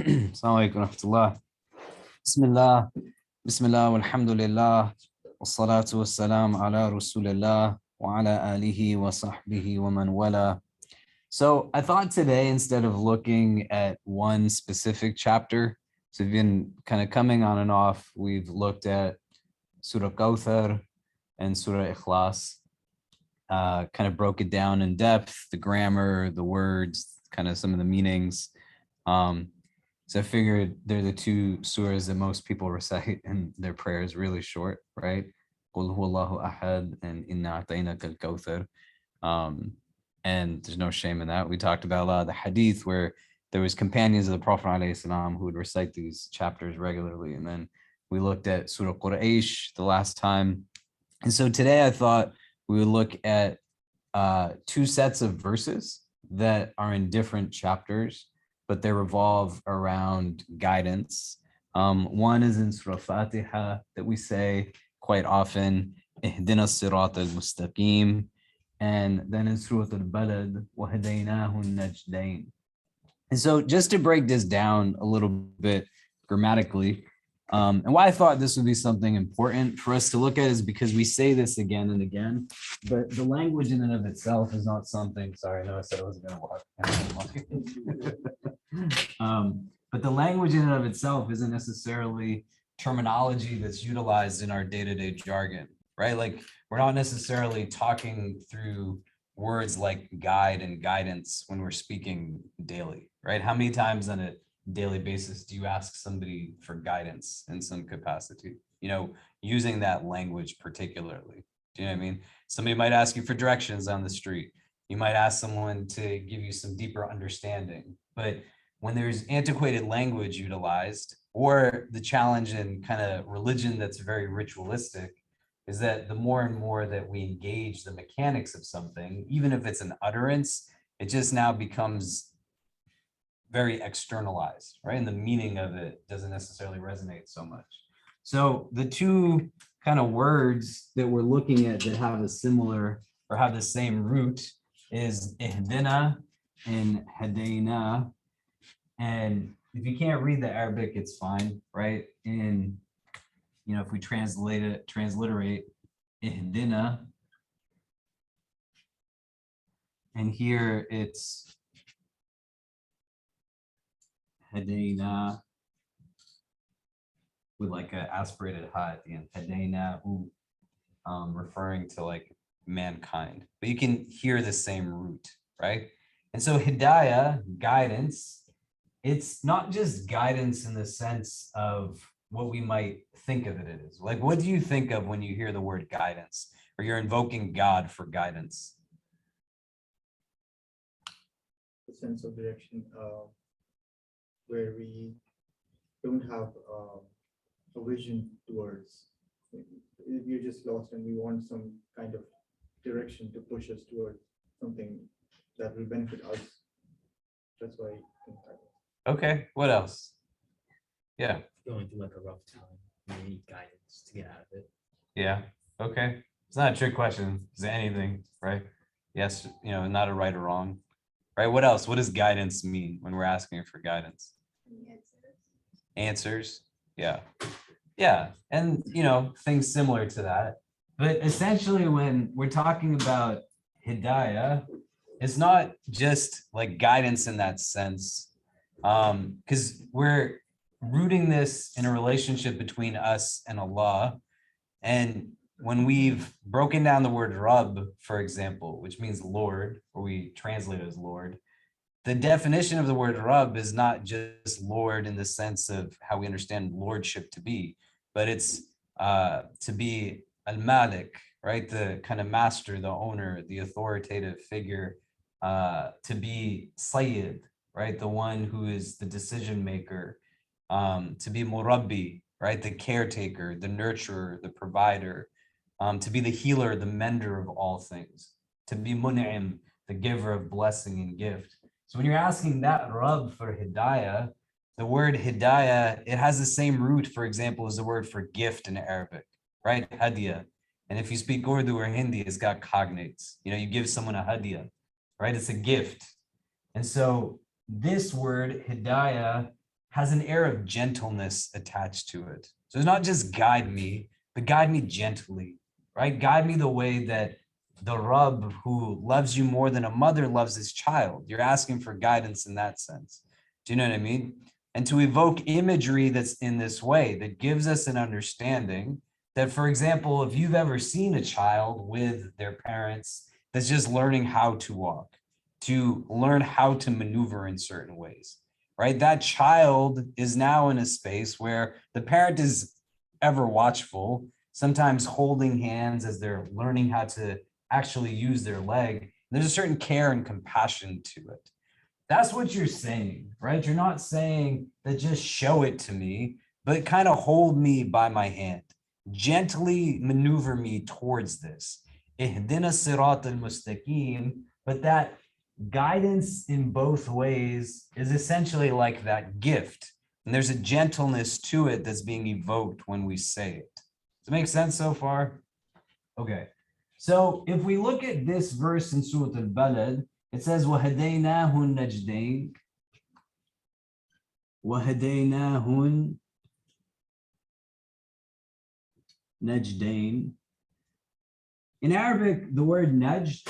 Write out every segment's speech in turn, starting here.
Assalamu alaikum wa rahmatullah. Bismillah. Bismillah walhamdulillah. Wassalatu wassalam ala rasulillah wa ala alihi wa sahbihi wa man wala. So I thought today, instead of looking at one specific chapter, so we've been kind of coming on and off, we've looked at Surah Kawthar and Surah Ikhlas, kind of broke it down in depth, the grammar, the words, kind of some of the meanings. So I figured they're the two surahs that most people recite in their prayers, really short, right? Qul huwallahu ahad and inna a'tainaka al-kawthar. And there's no shame in that. We talked about a lot of the hadith where there was companions of the Prophet ﷺ who would recite these chapters regularly. And then we looked at Surah Quraysh the last time. And so today I thought we would look at two sets of verses that are in different chapters, but they revolve around guidance. One is in Surah Al-Fatihah that we say quite often, Ihdina as-sirat al-mustaqim, and then in Surah Al-Balad, وَهَدَيْنَاهُ النَّجْدَيْنِ. And so just to break this down a little bit grammatically, and why I thought this would be something important for us to look at is because we say this again and again, but the language in and of itself is not something, sorry, no, I said I wasn't going to walk. But the language in and of itself isn't necessarily terminology that's utilized in our day-to-day jargon, right? Like we're not necessarily talking through words like guide and guidance when we're speaking daily, right? How many times on a daily basis do you ask somebody for guidance in some capacity, using that language particularly? Do you know what I mean? Somebody might ask you for directions on the street. You might ask someone to give you some deeper understanding. But when there's antiquated language utilized, or the challenge in kind of religion that's very ritualistic, is that the more and more that we engage the mechanics of something, even if it's an utterance, it just now becomes very externalized, right? And the meaning of it doesn't necessarily resonate so much. So the two kind of words that we're looking at that have a similar or have the same root is ihdina and hadayna. And if you can't read the Arabic, it's fine, right? And if we transliterate ihdina, and here it's hadayna with like an aspirated ha at the end, hadayna, referring to like mankind. But you can hear the same root, right? And so hidayah, guidance, it's not just guidance in the sense of what we might think of it as. Like, what do you think of when you hear the word guidance, or you're invoking God for guidance? The sense of direction, where we don't have a vision towards, we're just lost and we want some kind of direction to push us towards something that will benefit us. That's why I think that. Okay, what else? Yeah. Going through like a rough time, you need guidance to get out of it. Yeah, okay. It's not a trick question. Is there anything, right? Yes, not a right or wrong, right? What else? What does guidance mean when we're asking for guidance? Answers. Yeah. And things similar to that. But essentially when we're talking about hidayah, it's not just like guidance in that sense, because we're rooting this in a relationship between us and Allah. And when we've broken down the word Rabb, for example, which means Lord, or we translate it as Lord, the definition of the word Rabb is not just Lord in the sense of how we understand lordship to be, but it's to be al-Malik, right? The kind of master, the owner, the authoritative figure, to be Sayyid, right? The one who is the decision maker, to be Murabbi, right? The caretaker, the nurturer, the provider, to be the healer, the mender of all things, to be Mun'im, the giver of blessing and gift. So when you're asking that Rabb for hidayah, the word hidayah, it has the same root, for example, as the word for gift in Arabic, right? Hadiya. And if you speak Urdu or Hindi, it's got cognates. You give someone a hadiya, right? It's a gift. And so this word hidayah has an air of gentleness attached to it. So it's not just guide me, but guide me gently, right? Guide me the way that the Rabb who loves you more than a mother loves his child. You're asking for guidance in that sense. Do you know what I mean? And to evoke imagery that's in this way, that gives us an understanding that, for example, if you've ever seen a child with their parents that's just learning how to walk, to learn how to maneuver in certain ways, right? That child is now in a space where the parent is ever watchful, sometimes holding hands as they're learning how to actually use their leg. There's a certain care and compassion to it. That's what you're saying, right? You're not saying that just show it to me, but kind of hold me by my hand. Gently maneuver me towards this. Ihdina sirat al-mustaqim, but that guidance in both ways is essentially like that gift. And there's a gentleness to it that's being evoked when we say it. Does it make sense so far? Okay. So if we look at this verse in Surah Al-Balad, it says, وَهَدَيْنَاهُ النَّجْدَيْنِ وَهَدَيْنَاهُ النَّجْدَيْنِ. In Arabic, the word najd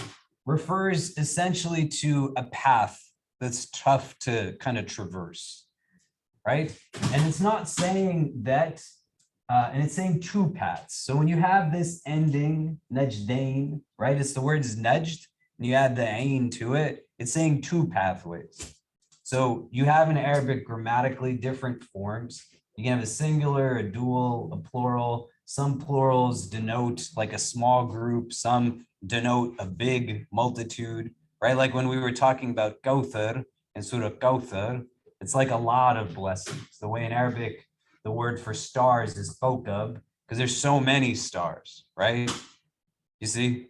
refers essentially to a path that's tough to kind of traverse, right? And it's not saying that, and it's saying two paths. So when you have this ending, najdain, right? It's the word is najd, and you add the ain to it, it's saying two pathways. So you have in Arabic grammatically different forms. You can have a singular, a dual, a plural. Some plurals denote like a small group, some denote a big multitude, right? Like when we were talking about Kawthar in Surah Kawthar, it's like a lot of blessings. The way in Arabic, the word for stars is kawkab, because there's so many stars, right? You see?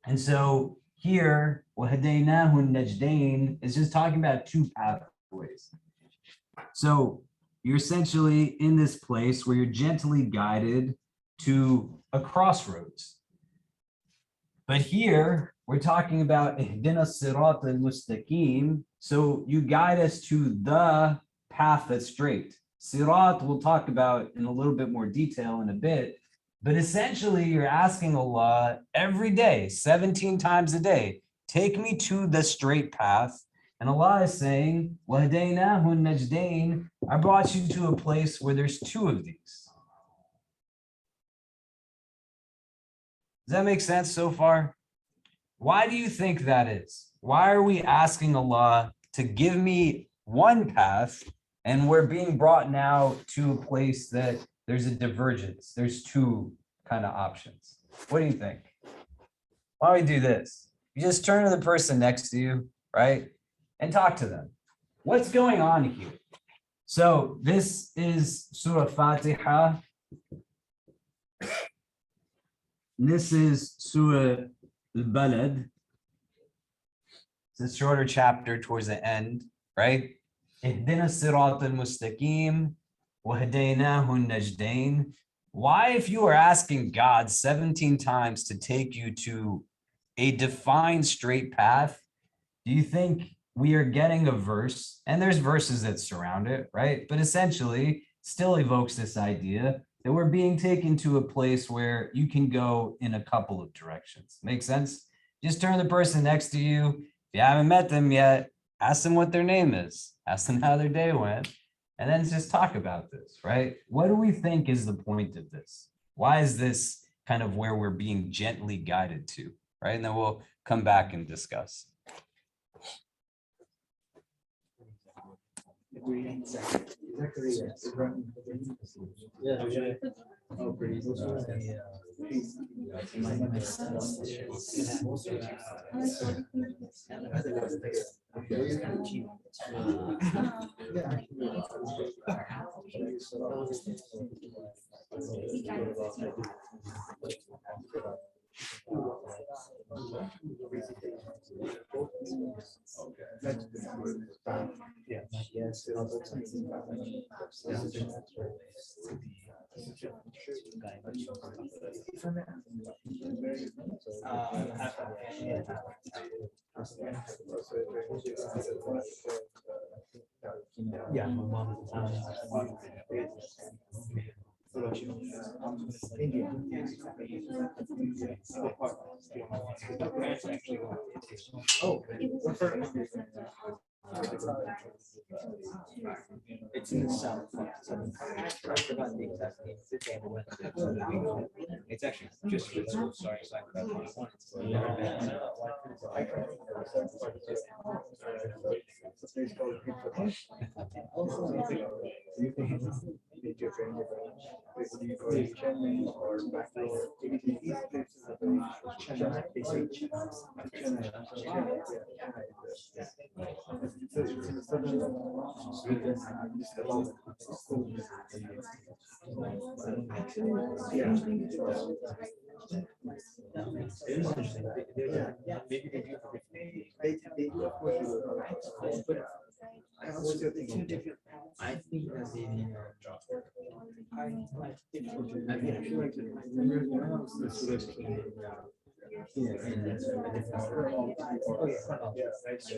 And so here, وَهَدَيْنَاهُ النَّجْدَيْنِ is just talking about two pathways. So you're essentially in this place where you're gently guided to a crossroads. But here we're talking about ihdina sirat al-mustaqim. So you guide us to the path that's straight. Sirat we'll talk about in a little bit more detail in a bit. But essentially you're asking Allah every day, 17 times a day, take me to the straight path. And Allah is saying, وَهَدَيْنَاهُ النَّجْدَيْنِ, I brought you to a place where there's two of these. Does that make sense so far? Why do you think that is? Why are we asking Allah to give me one path and we're being brought now to a place that there's a divergence? There's two kind of options. What do you think? Why don't we do this? You just turn to the person next to you, right? And talk to them. What's going on here? So this is Surah Al-Fatihah. This is Surah Al-Balad. It's a shorter chapter towards the end, right? Ihdina sirat al-mustaqim wa hadaynahu an-najdain. Why, if you are asking God 17 times to take you to a defined straight path, do you think we are getting a verse, and there's verses that surround it, right? But essentially still evokes this idea that we're being taken to a place where you can go in a couple of directions. Make sense? Just turn the person next to you. If you haven't met them yet, ask them what their name is, ask them how their day went, and then just talk about this, right? What do we think is the point of this? Why is this kind of where we're being gently guided to, right? And then we'll come back and discuss. Yeah, my mom is Indian. Oh, what part of India? it's in the south. I forgot the exact name. It's actually just for the sorry, it's like that one. It's never been. It's a place called also, you can meet your friend, whether you go to Chennai or Bangalore, maybe these places are very Chennai, they say Chennai, Chennai, so it's in the southern region, just about Maybe they do. they do, of course, but what's your thinking? I think that maybe I feel like when I was the Surah came in, and that's a different. Oh yeah, right. So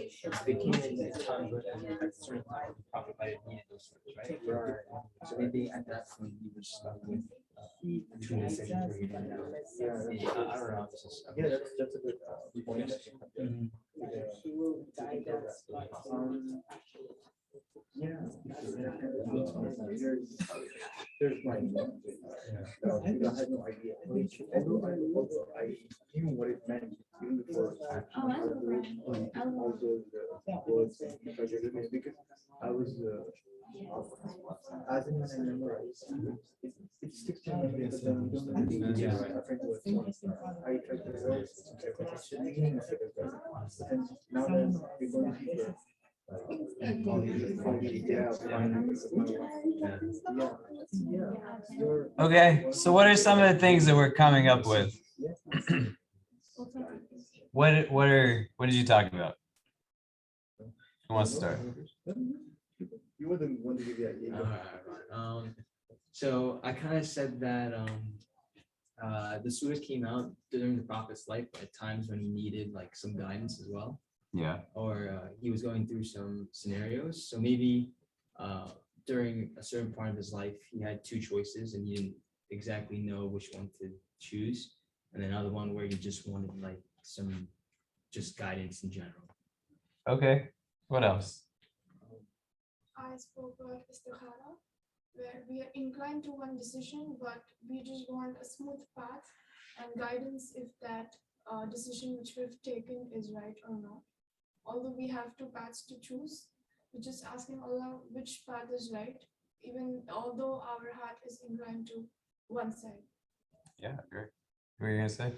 they came in the time when at certain time the prophet might have needed those words, right? So maybe at that point he was stuck with between the second period and I don't know. yeah, that's a good point. Yeah. There's my. No, I had no idea. Although I knew what it meant even before all those words because I was as in when I memorized it sticks to me but then you don't really different words. I tried to reverse the meaning of it as well. But then now that we're going deeper. Okay, so what are some of the things that we're coming up with? What did you talk about? Who wants to start? You were the one to give the idea. So I kind of said that the surah came out during the prophet's life at times when he needed like some guidance as well. Yeah. Or he was going through some scenarios. So maybe during a certain part of his life, he had two choices and he didn't exactly know which one to choose. And another one where he just wanted like some just guidance in general. Okay. What else? I spoke about istikhara, where we are inclined to one decision, but we just want a smooth path and guidance if that decision which we've taken is right or not. Although we have two paths to choose, we're just asking Allah which path is right, even although our heart is inclined to one side. Yeah, great. What are you gonna say?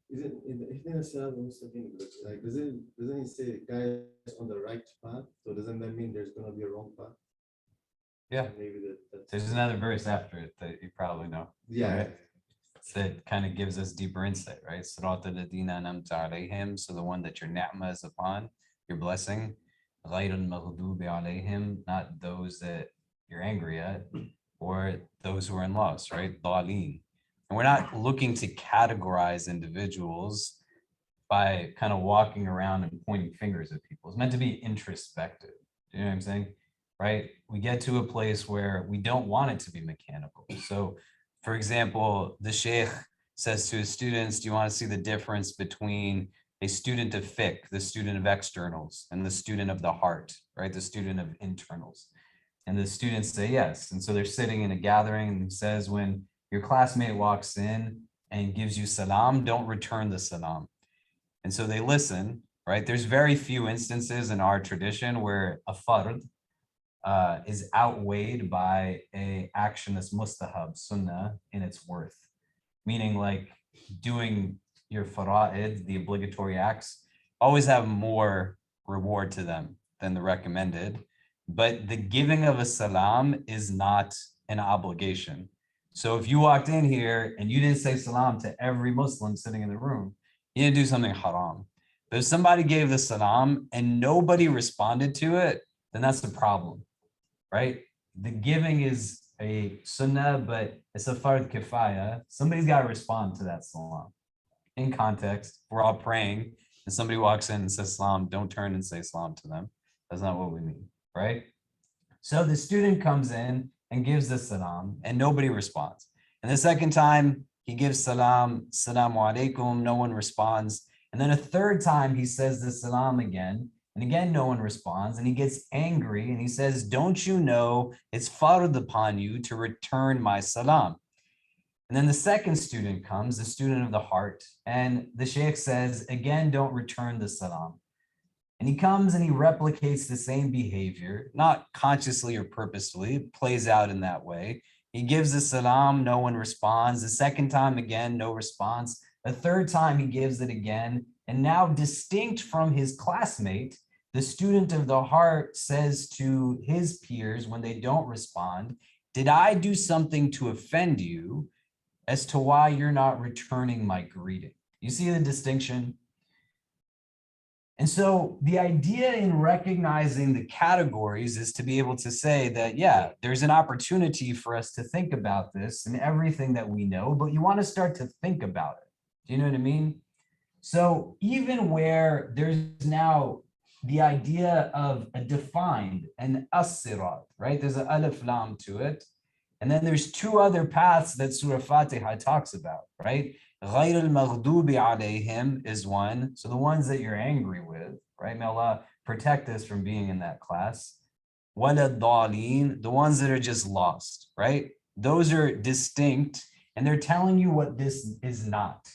Is it in the Islam Mustaqim, like doesn't it say guys on the right path? So doesn't that mean there's gonna be a wrong path? Yeah. And maybe that's There's another verse after it that you probably know. yeah. Right? That kind of gives us deeper insight, right? Sirata ladina an'amta alayhim, so the one that your ni'mah is upon, your blessing, ghayril maghdubi alayhim, not those that you're angry at, or those who are in loss, right? Daleen. And we're not looking to categorize individuals by kind of walking around and pointing fingers at people. It's meant to be introspective. You know what I'm saying? Right? We get to a place where we don't want it to be mechanical. So for example, the sheikh says to his students, do you want to see the difference between a student of fiqh, the student of externals, and the student of the heart, right? The student of internals. And the students say yes. And so they're sitting in a gathering and he says, when your classmate walks in and gives you salam, don't return the salam. And so they listen, right? There's very few instances in our tradition where a fard is outweighed by a action that's mustahab, sunnah, in its worth. Meaning like doing your fara'id, the obligatory acts, always have more reward to them than the recommended. But the giving of a salam is not an obligation. So if you walked in here and you didn't say salam to every Muslim sitting in the room, you didn't do something haram. But if somebody gave the salam and nobody responded to it, then that's the problem, right? The giving is a sunnah, but it's a fard kifaya. Somebody's got to respond to that salam. In context, we're all praying and somebody walks in and says salam, don't turn and say salam to them. That's not what we mean, right? So the student comes in and gives the salam and nobody responds. And the second time he gives salam, salamu alaikum, no one responds. And then a third time he says the salam again, and again no one responds, and he gets angry and he says, don't you know it's fard upon you to return my salam? And then the second student comes, the student of the heart, and the sheikh says, again, don't return the salam. And he comes and he replicates the same behavior, not consciously or purposefully, it plays out in that way. He gives the salam, no one responds. The second time, again, no response. A third time, he gives it again. And now, distinct from his classmate, the student of the heart says to his peers when they don't respond, did I do something to offend you as to why you're not returning my greeting? You see the distinction? And so the idea in recognizing the categories is to be able to say that, yeah, there's an opportunity for us to think about this and everything that we know, but you want to start to think about it. Do you know what I mean? So even where there's now the idea of a defined, an as-sirat, right? There's an alif lam to it. And then there's two other paths that Surah Fatihah talks about, right? غَيْرِ الْمَغْضُوبِ عَلَيْهِمْ is one. So the ones that you're angry with, right? May Allah protect us from being in that class. وَلَا الضَّالِينَ, the ones that are just lost, right? Those are distinct and they're telling you what this is not.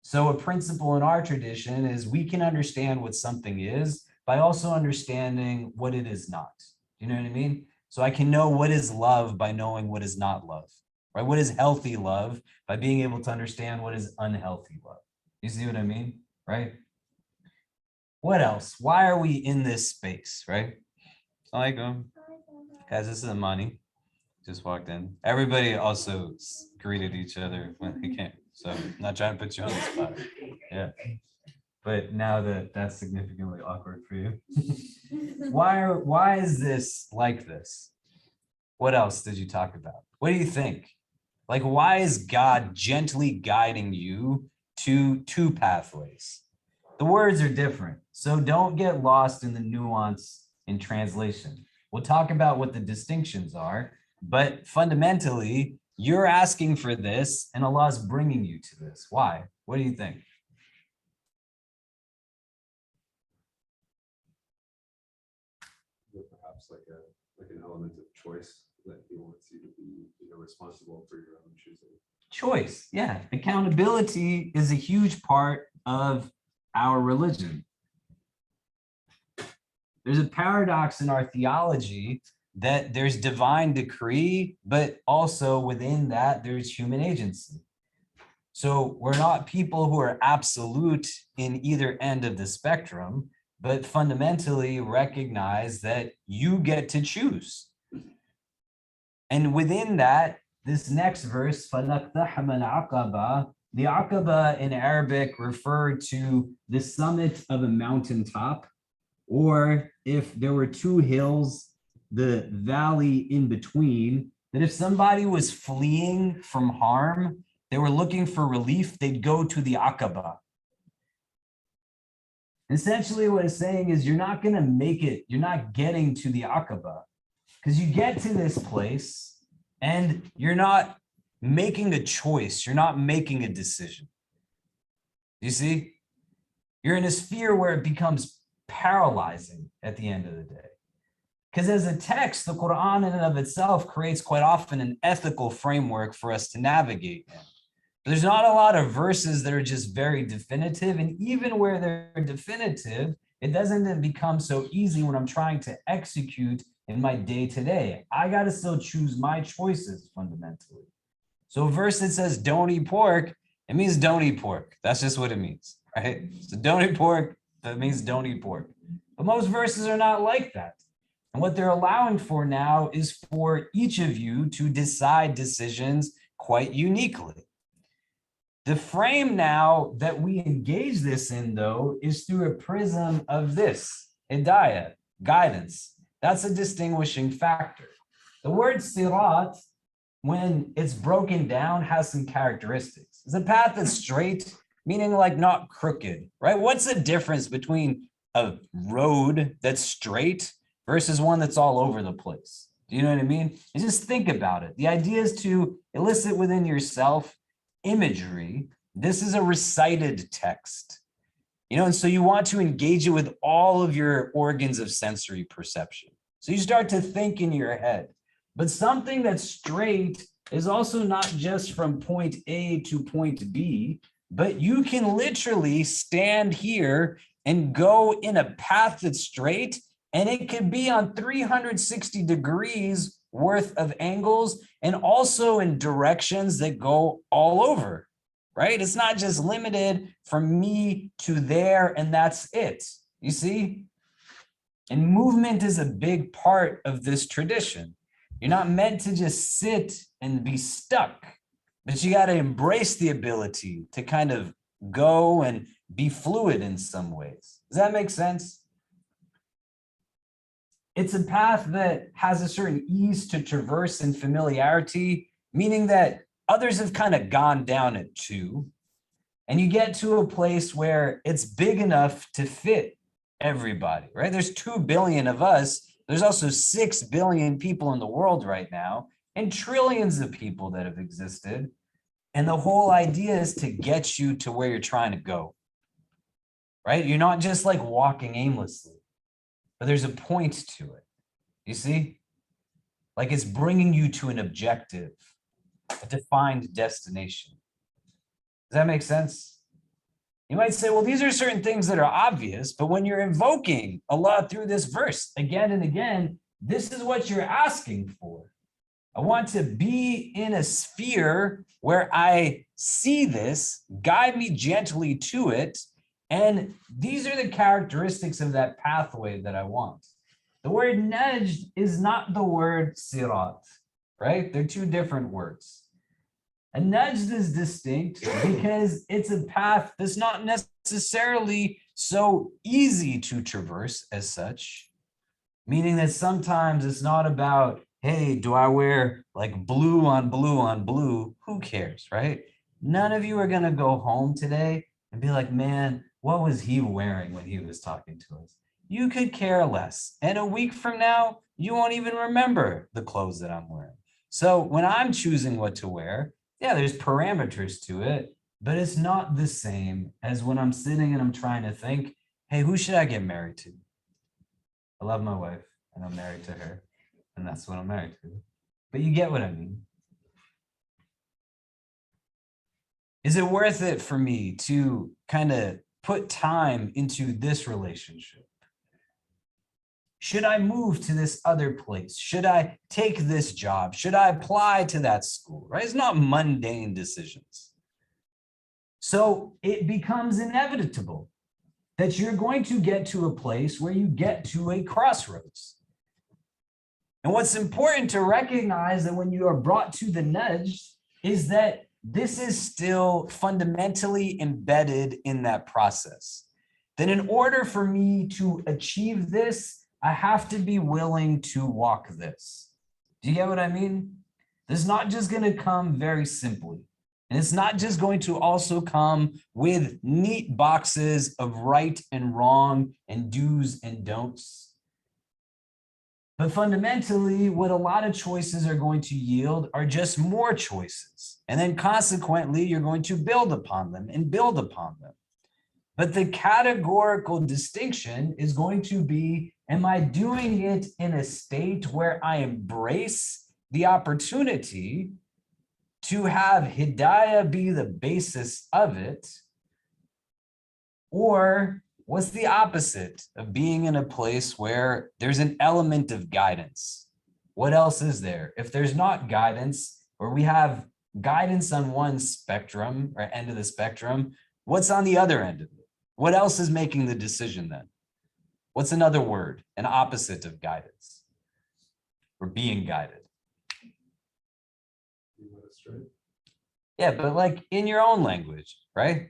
So a principle in our tradition is we can understand what something is by also understanding what it is not. You know what I mean? So I can know what is love by knowing what is not love, right? What is healthy love by being able to understand what is unhealthy love. You see what I mean, right? What else? Why are we in this space, right? Assalamualaikum. Guys, this is Amani. Just walked in. Everybody also greeted each other when they came. So I'm not trying to put you on the spot. Yeah. But now that's significantly awkward for you. Why is this like this? What else did you talk about? What do you think? Like, why is God gently guiding you to two pathways? The words are different, so don't get lost in the nuance in translation. We'll talk about what the distinctions are, but fundamentally, you're asking for this and Allah's bringing you to this. Why? What do you think? Perhaps like an element of choice that he wants you to be, responsible for your own choosing. Choice, yeah. Accountability is a huge part of our religion. There's a paradox in our theology that there's divine decree, but also within that there's human agency. So we're not people who are absolute in either end of the spectrum, but fundamentally recognize that you get to choose. And within that, this next verse, فَلَقْتَحَمَ الْعَقَبَةِ, the Aqaba in Arabic referred to the summit of a mountaintop, or if there were two hills, the valley in between, that if somebody was fleeing from harm, they were looking for relief, they'd go to the Aqaba. Essentially what it's saying is you're not going to make it, you're not getting to the Aqaba, because you get to this place and you're not making a choice, you're not making a decision. You see? You're in a sphere where it becomes paralyzing at the end of the day. Because as a text, the Quran in and of itself creates quite often an ethical framework for us to navigate in. There's not a lot of verses that are just very definitive, and even where they're definitive, it doesn't become so easy when I'm trying to execute in my day-to-day. I got to still choose my choices fundamentally. So a verse that says don't eat pork, it means don't eat pork. That's just what it means, right? So don't eat pork, that means don't eat pork. But most verses are not like that. And what they're allowing for now is for each of you to decide decisions quite uniquely. The frame now that we engage this in, though, is through a prism of this, hidayah, guidance. That's a distinguishing factor. The word sirat, when it's broken down, has some characteristics. It's a path that's straight, meaning like not crooked, right? What's the difference between a road that's straight versus one that's all over the place? Do you know what I mean? And just think about it. The idea is to elicit within yourself imagery. This is a recited text, and so you want to engage it with all of your organs of sensory perception. So you start to think in your head, but something that's straight is also not just from point A to point B, but you can literally stand here and go in a path that's straight, and it could be on 360 degrees worth of angles, and also in directions that go all over, right? It's not just limited from me to there, and that's it. You see? And movement is a big part of this tradition. You're not meant to just sit and be stuck, but you got to embrace the ability to kind of go and be fluid in some ways. Does that make sense? It's a path that has a certain ease to traverse and familiarity, meaning that others have kind of gone down it too. And you get to a place where it's big enough to fit everybody, right? There's 2 billion of us. There's also 6 billion people in the world right now, and trillions of people that have existed. And the whole idea is to get you to where you're trying to go, right? You're not just like walking aimlessly, but there's a point to it. You see? Like it's bringing you to an objective, a defined destination. Does that make sense? You might say, well, these are certain things that are obvious, but when you're invoking Allah through this verse again and again, this is what you're asking for. I want to be in a sphere where I see this, guide me gently to it, and these are the characteristics of that pathway that I want. The word najd is not the word sirat, right? They're 2 different words. And najd is distinct because it's a path that's not necessarily so easy to traverse as such, meaning that sometimes it's not about, hey, do I wear like blue on blue on blue? Who cares, right? None of you are going to go home today and be like, man, what was he wearing when he was talking to us? You could care less. And a week from now, you won't even remember the clothes that I'm wearing. So when I'm choosing what to wear, yeah, there's parameters to it, but it's not the same as when I'm sitting and I'm trying to think, hey, who should I get married to? I love my wife and I'm married to her, and that's what I'm married to. But you get what I mean. Is it worth it for me to kind of put time into this relationship? Should I move to this other place? Should I take this job? Should I apply to that school, right? It's not mundane decisions. So it becomes inevitable that you're going to get to a place where you get to a crossroads. And what's important to recognize that when you are brought to the najd is that this is still fundamentally embedded in that process. That in order for me to achieve this, I have to be willing to walk this. Do you get what I mean? This is not just going to come very simply. And it's not just going to also come with neat boxes of right and wrong and do's and don'ts. But fundamentally, what a lot of choices are going to yield are just more choices. And then consequently, you're going to build upon them and build upon them. But the categorical distinction is going to be, am I doing it in a state where I embrace the opportunity to have hidayah be the basis of it? Or what's the opposite of being in a place where there's an element of guidance? What else is there? If there's not guidance, or we have guidance on one spectrum or end of the spectrum, what's on the other end of it? What else is making the decision then? What's another word, an opposite of guidance or being guided? Yeah, but like in your own language, right?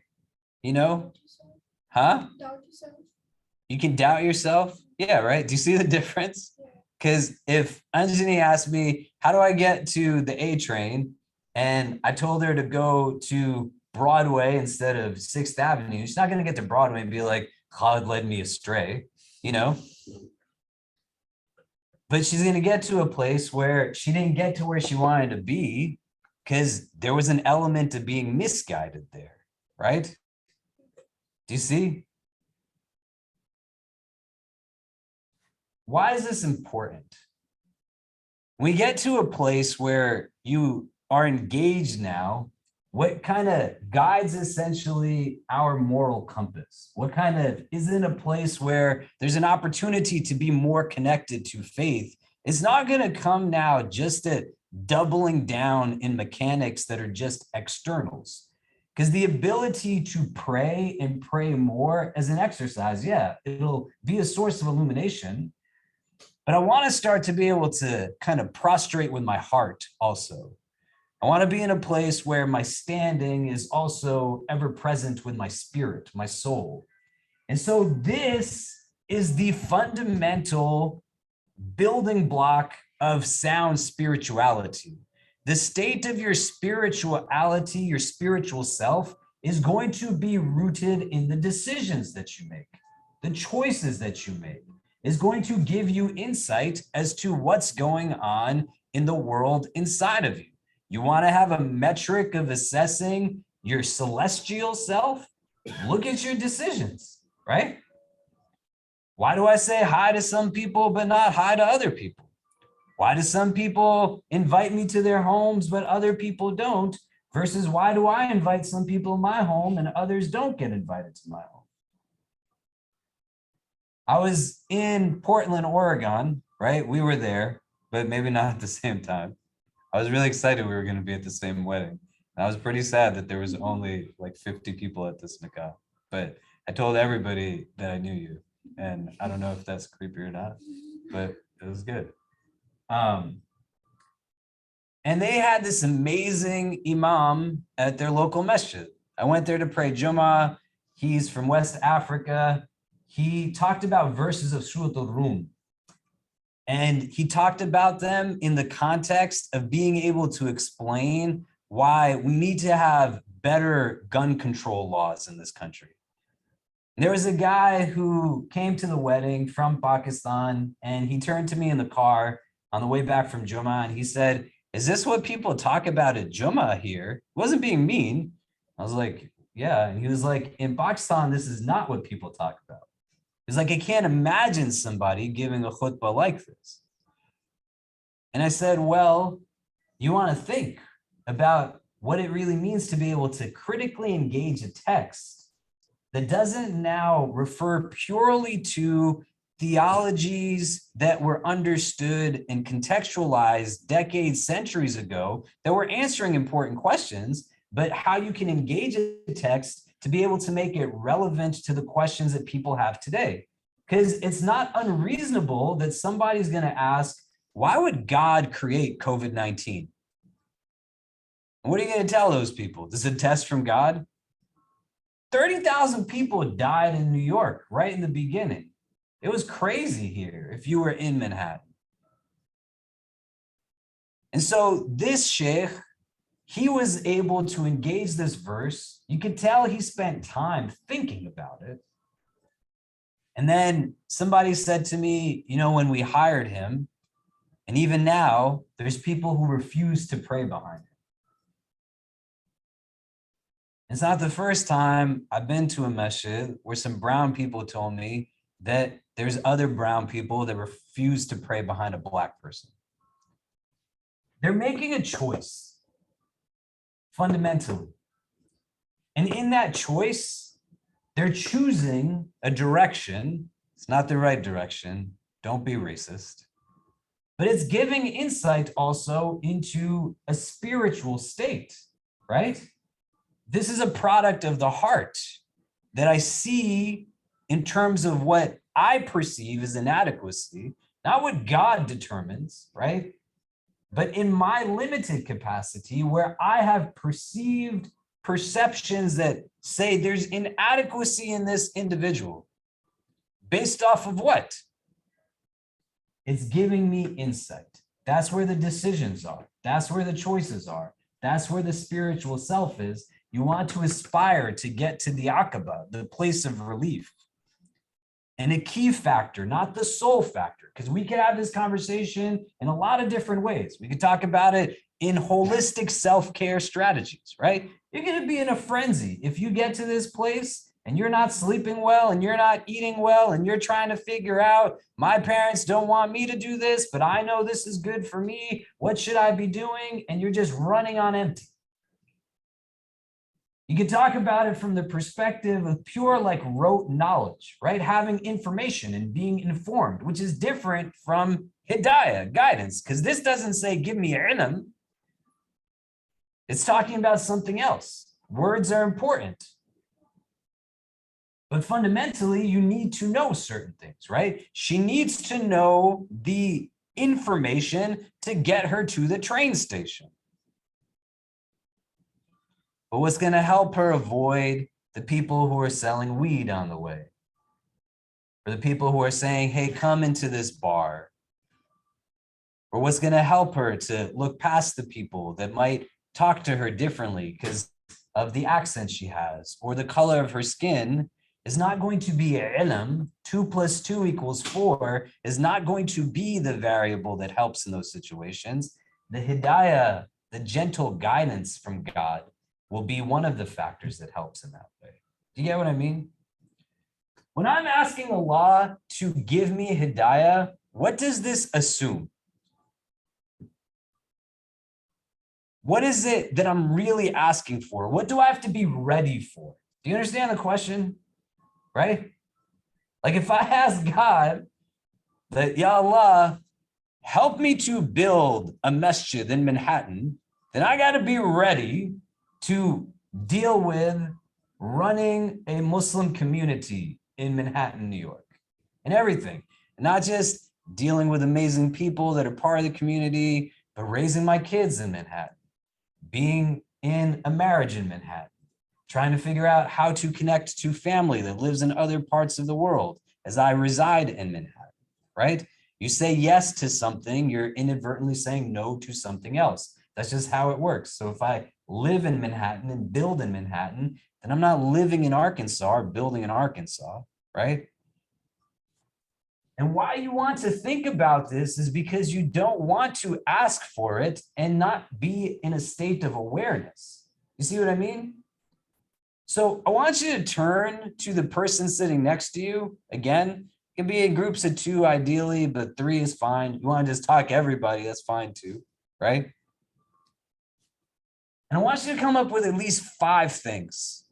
You know? Huh? Doubt yourself. You can doubt yourself? Yeah, right? Do you see the difference? Because if Anjani asked me, how do I get to the A train? And I told her to go to Broadway instead of 6th Avenue, she's not going to get to Broadway and be like, Khalid led me astray, you know? But she's going to get to a place where she didn't get to where she wanted to be because there was an element of being misguided there, right? Do you see? Why is this important? We get to a place where you are engaged now. What kind of guides essentially our moral compass? What kind of is in a place where there's an opportunity to be more connected to faith? It's not going to come now just at doubling down in mechanics that are just externals. Because the ability to pray and pray more as an exercise, yeah, it'll be a source of illumination. But I want to start to be able to kind of prostrate with my heart also. I want to be in a place where my standing is also ever present with my spirit, my soul. And so this is the fundamental building block of sound spirituality. The state of your spirituality, your spiritual self, is going to be rooted in the decisions that you make, the choices that you make, is going to give you insight as to what's going on in the world inside of you. You want to have a metric of assessing your celestial self? Look at your decisions, right? Why do I say hi to some people but not hi to other people? Why do some people invite me to their homes but other people don't? Versus why do I invite some people in my home and others don't get invited to my home? I was in Portland, Oregon, right? We were there, but maybe not at the same time. I was really excited we were going to be at the same wedding. And I was pretty sad that there was only like 50 people at this nikah. But I told everybody that I knew you. And I don't know if that's creepy or not, but it was good. And they had this amazing imam at their local masjid. I went there to pray Jummah. He's from West Africa. He talked about verses of Surah Al-Rum. And he talked about them in the context of being able to explain why we need to have better gun control laws in this country. There was a guy who came to the wedding from Pakistan, and he turned to me in the car on the way back from Jummah, and he said, "Is this what people talk about at Jummah here?" He wasn't being mean. I was like, yeah. And he was like, in Pakistan, this is not what people talk about. It's like, I can't imagine somebody giving a khutbah like this. And I said, well, you want to think about what it really means to be able to critically engage a text that doesn't now refer purely to theologies that were understood and contextualized decades, centuries ago, that were answering important questions, but how you can engage a text to be able to make it relevant to the questions that people have today. Because it's not unreasonable that somebody's going to ask, why would God create COVID-19? What are you going to tell those people? This is a test from God? 30,000 people died in New York right in the beginning. It was crazy here if you were in Manhattan. And so this sheikh, he was able to engage this verse. You could tell he spent time thinking about it. And then somebody said to me, you know, when we hired him, and even now, there's people who refuse to pray behind him. It's not the first time I've been to a masjid where some brown people told me that there's other brown people that refuse to pray behind a black person. They're making a choice, fundamentally. And in that choice, they're choosing a direction. It's not the right direction. Don't be racist. But it's giving insight also into a spiritual state, right? This is a product of the heart that I see in terms of what I perceive as inadequacy, not what God determines, right? But in my limited capacity where I have perceived perceptions that say there's inadequacy in this individual. Based off of what? It's giving me insight. That's where the decisions are. That's where the choices are. That's where the spiritual self is. You want to aspire to get to the Aqaba, the place of relief. and a key factor, not the sole factor, because we could have this conversation in a lot of different ways. We could talk about it in holistic self-care strategies, right? You're going to be in a frenzy if you get to this place and you're not sleeping well and you're not eating well and you're trying to figure out, my parents don't want me to do this, but I know this is good for me. What should I be doing? And you're just running on empty. You can talk about it from the perspective of pure like rote knowledge, right? Having information and being informed, which is different from hidayah, guidance, because this doesn't say, give me ilm. It's talking about something else. Words are important. But fundamentally, you need to know certain things, right? She needs to know the information to get her to the train station. But what's going to help her avoid the people who are selling weed on the way? Or the people who are saying, hey, come into this bar? Or what's going to help her to look past the people that might talk to her differently because of the accent she has or the color of her skin is not going to be ilm. 2 + 2 = 4 is not going to be the variable that helps in those situations. The hidayah, the gentle guidance from God, will be one of the factors that helps in that way. Do you get what I mean? When I'm asking Allah to give me hidayah, what does this assume? What is it that I'm really asking for? What do I have to be ready for? Do you understand the question? Right? Like if I ask God that, Ya Allah, help me to build a masjid in Manhattan, then I got to be ready to deal with running a Muslim community in Manhattan, New York, and everything. And not just dealing with amazing people that are part of the community, but raising my kids in Manhattan, being in a marriage in Manhattan, trying to figure out how to connect to family that lives in other parts of the world as I reside in Manhattan, right? You say yes to something, you're inadvertently saying no to something else. That's just how it works. So if I live in Manhattan and build in Manhattan, then I'm not living in Arkansas or building in Arkansas, right? And why you want to think about this is because you don't want to ask for it and not be in a state of awareness. You see what I mean? So I want you to turn to the person sitting next to you. Again, it can be in groups of 2 ideally, but 3 is fine. You want to just talk everybody, that's fine too, right? And I want you to come up with at least 5 things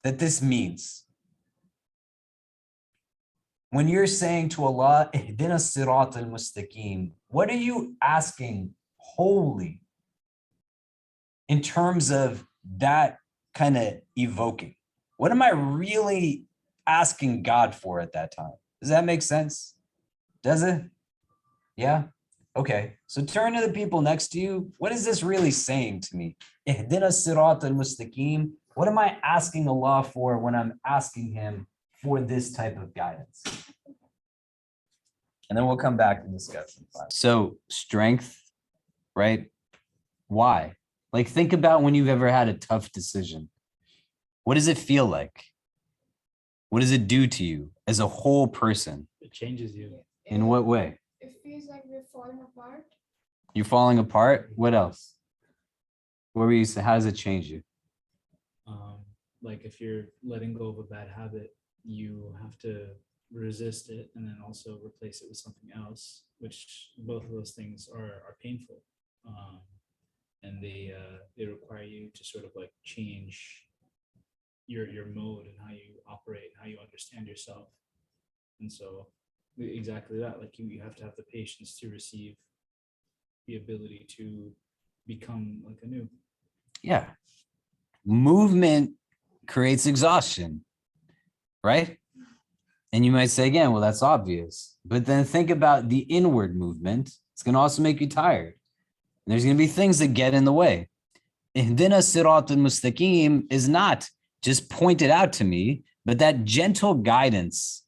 that this means. When you're saying to Allah, Ihdina sirat al-mustaqim, what are you asking wholly in terms of that kind of evoking? What am I really asking God for at that time? Does that make sense? Does it? Yeah? Okay, so turn to the people next to you. What is this really saying to me? Ihdina sirat al-mustaqim. What am I asking Allah for when I'm asking him for this type of guidance? And then we'll come back and discuss. So strength, right? Why? Like think about when you've ever had a tough decision. What does it feel like? What does it do to you as a whole person? It changes you. In what way? It feels like we're falling apart. You're falling apart? What else? What were you saying? How does it change you? Like if you're letting go of a bad habit, you have to resist it and then also replace it with something else, which both of those things are painful. And they require you to sort of like change your mode and how you operate, how you understand yourself. And so exactly that, like you have to have the patience to receive the ability to become like anew. Yeah. Movement creates exhaustion, right? And you might say again, well, that's obvious. But then think about the inward movement. It's going to also make you tired. And there's going to be things that get in the way. Ihdina sirat al-mustaqim is not just pointed out to me, but that gentle guidance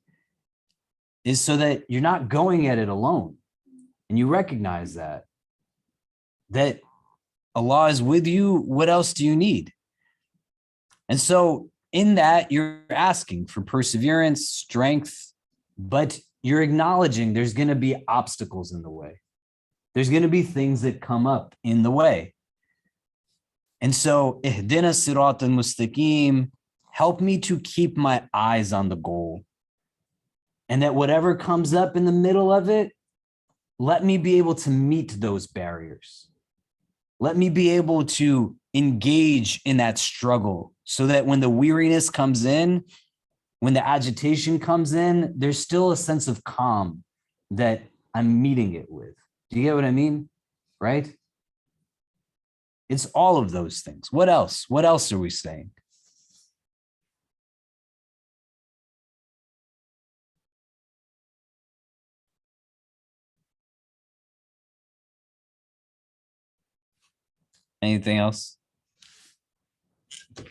is so that you're not going at it alone. And you recognize that Allah is with you. What else do you need? And so in that, you're asking for perseverance, strength, but you're acknowledging there's going to be obstacles in the way. There's going to be things that come up in the way. And so, ihdina sirat al-mustaqim, help me to keep my eyes on the goal. And that whatever comes up in the middle of it, let me be able to meet those barriers. Let me be able to engage in that struggle so that when the weariness comes in, when the agitation comes in, there's still a sense of calm that I'm meeting it with. Do you get what I mean? Right? It's all of those things. What else? What else are we saying? Anything else?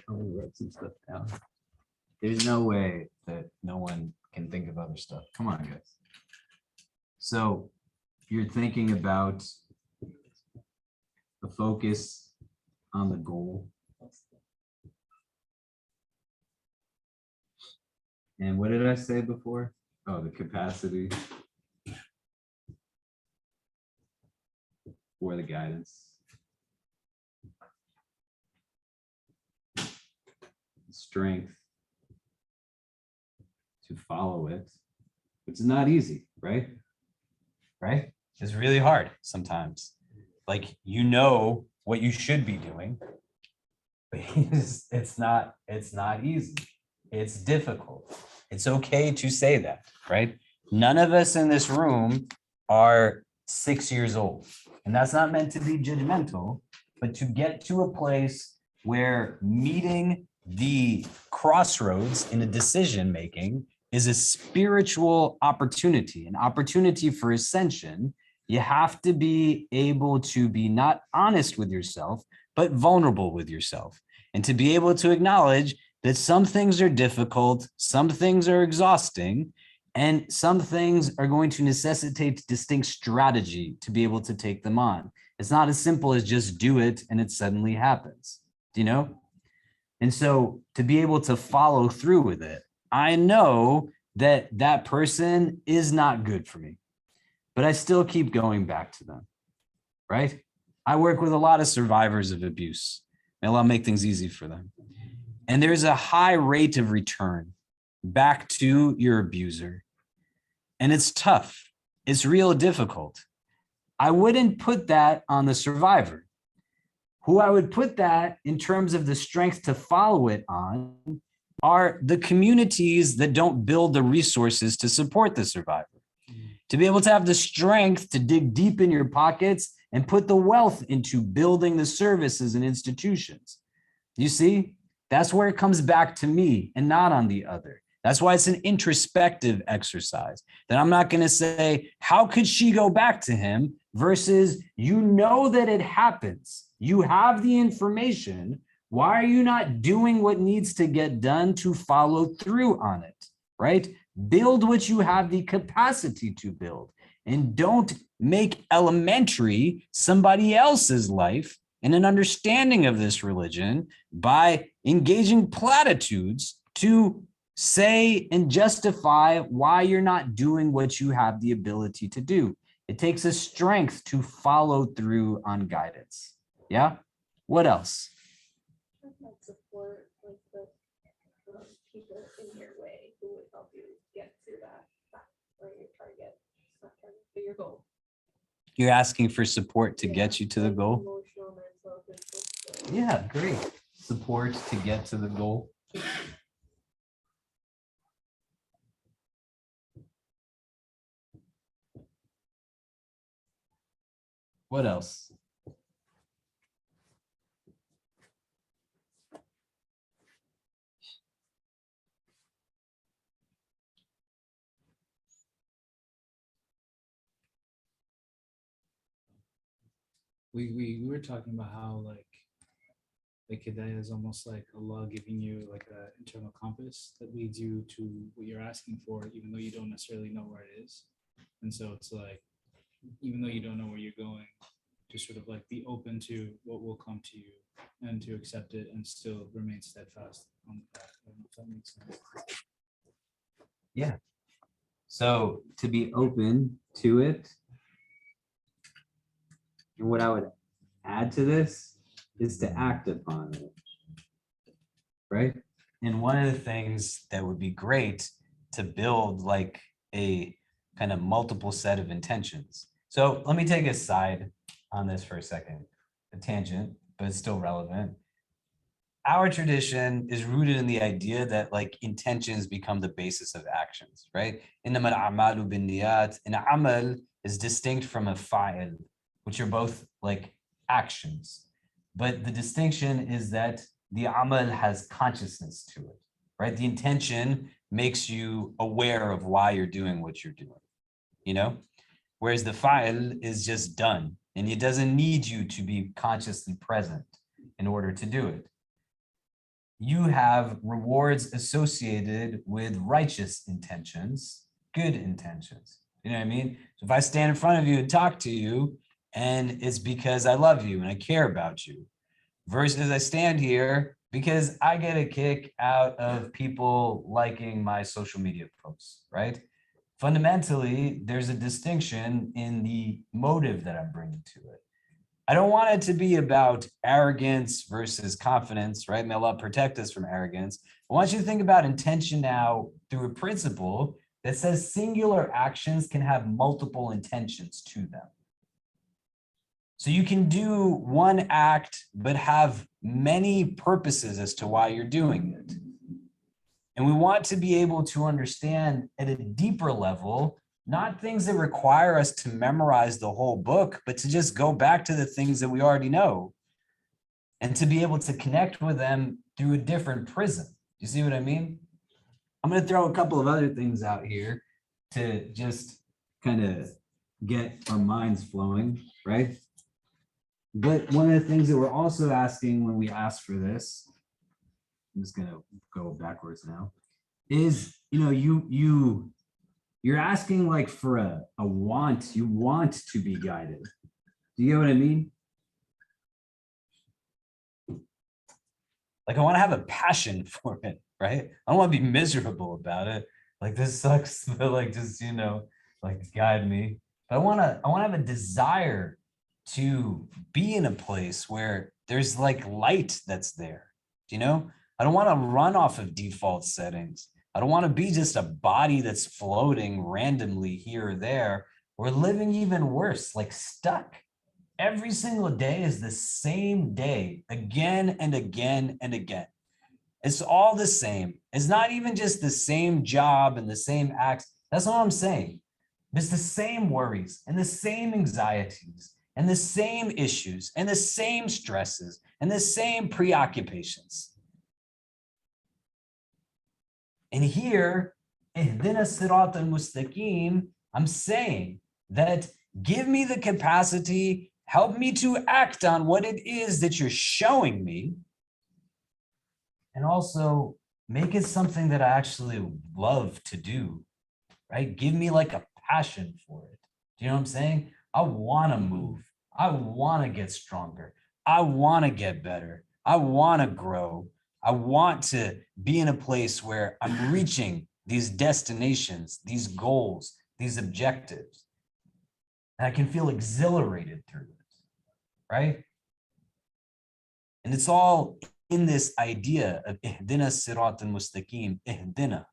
Oh, we wrote some stuff down. There's no way that no one can think of other stuff. Come on, guys. So you're thinking about the focus on the goal. And what did I say before? Oh, the capacity for the guidance. Strength to follow it. It's not easy, right? Right? It's really hard sometimes. Like, you know what you should be doing, but it's not easy. It's difficult. It's okay to say that, right? None of us in this room are 6 years old. And that's not meant to be judgmental, but to get to a place where meeting the crossroads in a decision making is a spiritual opportunity, an opportunity for ascension. You have to be able to be not honest with yourself, but vulnerable with yourself, and to be able to acknowledge that some things are difficult, some things are exhausting, and some things are going to necessitate distinct strategy to be able to take them on. It's not as simple as just do it and it suddenly happens, do you know? And so to be able to follow through with it, I know that that person is not good for me, but I still keep going back to them, right? I work with a lot of survivors of abuse. May Allah make things easy for them. And there's a high rate of return back to your abuser. And it's tough. It's real difficult. I wouldn't put that on the survivor. Who I would put that in terms of the strength to follow it on are the communities that don't build the resources to support the survivor. To be able to have the strength to dig deep in your pockets and put the wealth into building the services and institutions. You see, that's where it comes back to me and not on the other. That's why it's an introspective exercise. That I'm not going to say, how could she go back to him, versus you know that it happens. You have the information. Why are you not doing what needs to get done to follow through on it, right? Build what you have the capacity to build, and don't make elementary somebody else's life and an understanding of this religion by engaging platitudes to say and justify why you're not doing what you have the ability to do. It takes a strength to follow through on guidance. Yeah? What else? Support like the people in your way who would help you get to that or your target, not target, but your goal. You're asking for support to get you to the goal? Emotional, mental, physical. Yeah, great. Support to get to the goal. What else? We were talking about how like Hidayah is almost like Allah giving you like an internal compass that leads you to what you're asking for, even though you don't necessarily know where it is. And so it's like, even though you don't know where you're going, to sort of like be open to what will come to you and to accept it and still remain steadfast on the path. I don't know if that makes sense. Yeah. So to be open to it, and what I would add to this is to act upon it, right? And one of the things that would be great to build like a kind of multiple set of intentions. So let me take a side on this for a second, a tangent, but it's still relevant. Our tradition is rooted in the idea that like intentions become the basis of actions, right? إِنَّمَا الْأَعْمَالُ بِالنِّيَّاتِ. An amal is distinct from a fa'il, which are both like actions. But the distinction is that the amal has consciousness to it, right? The intention makes you aware of why you're doing what you're doing, you know? Whereas the fa'il is just done and it doesn't need you to be consciously present in order to do it. You have rewards associated with righteous intentions, good intentions. You know what I mean? So if I stand in front of you and talk to you, and it's because I love you and I care about you, versus I stand here because I get a kick out of people liking my social media posts, right? Fundamentally, there's a distinction in the motive that I'm bringing to it. I don't want it to be about arrogance versus confidence, right? May Allah protect us from arrogance. I want you to think about intention now through a principle that says singular actions can have multiple intentions to them. So you can do one act, but have many purposes as to why you're doing it. And we want to be able to understand at a deeper level, not things that require us to memorize the whole book, but to just go back to the things that we already know and to be able to connect with them through a different prism. You see what I mean? I'm going to throw a couple of other things out here to just kind of get our minds flowing, right? But one of the things that we're also asking when we ask for this, I'm just going to go backwards now, is, you know, you're asking like for a want, you want to be guided. Do you get what I mean? Like I want to have a passion for it, right? I don't want to be miserable about it. Like this sucks, but like just, you know, like guide me. But I want to have a desire to be in a place where there's like light that's there. You know, I don't want to run off of default settings. I don't want to be just a body that's floating randomly here or there. We're living even worse, like stuck. Every single day is the same day again and again and again. It's all the same. It's not even just the same job and the same acts. That's not what I'm saying. It's the same worries and the same anxieties and the same issues and the same stresses and the same preoccupations. And here, ihdina sirat al-mustaqim, I'm saying that give me the capacity, help me to act on what it is that you're showing me, and also make it something that I actually love to do, right? Give me like a passion for it. Do you know what I'm saying? I want to move. I want to get stronger. I want to get better. I want to grow. I want to be in a place where I'm reaching these destinations, these goals, these objectives. And I can feel exhilarated through it, right? And it's all in this idea of ihdina sirat al-mustaqim, ihdina.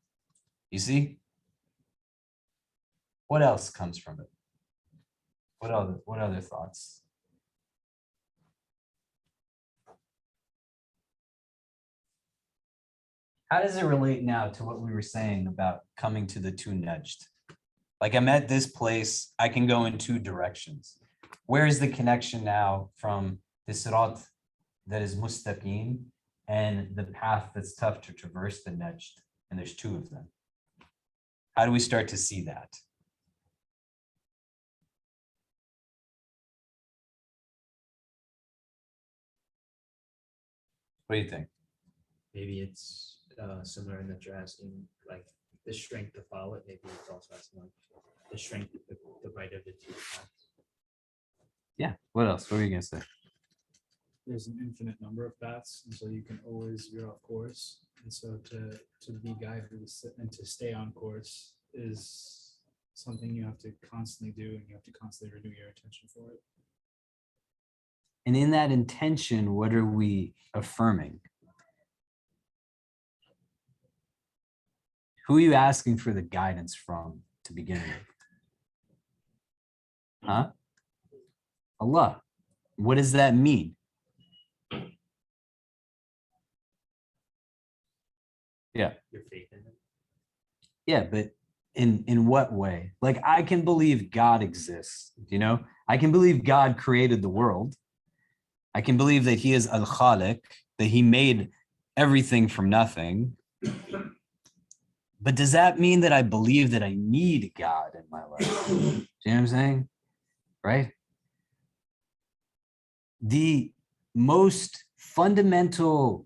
You see? What else comes from it? What other thoughts? How does it relate now to what we were saying about coming to the two nudged? Like I'm at this place, I can go in two directions. Where is the connection now from the sirat that is mustaqim and the path that's tough to traverse, the nudged? And there's two of them. How do we start to see that? What do you think? Maybe it's similar in that you're asking like the strength to follow it. Maybe it's also asking like the strength to the right of the two paths. Yeah. What else? What were you gonna say? There's an infinite number of paths, and so you can always veer off course. And so to be guided and to stay on course is something you have to constantly do, and you have to constantly renew your attention for it. And in that intention, what are we affirming? Who are you asking for the guidance from to begin with? Huh? Allah. What does that mean? Yeah. Your faith in him. Yeah, but in what way? Like, I can believe God exists, you know? I can believe God created the world. I can believe that he is Al-Khaliq, that he made everything from nothing. But does that mean that I believe that I need God in my life? Do you know what I'm saying? Right? The most fundamental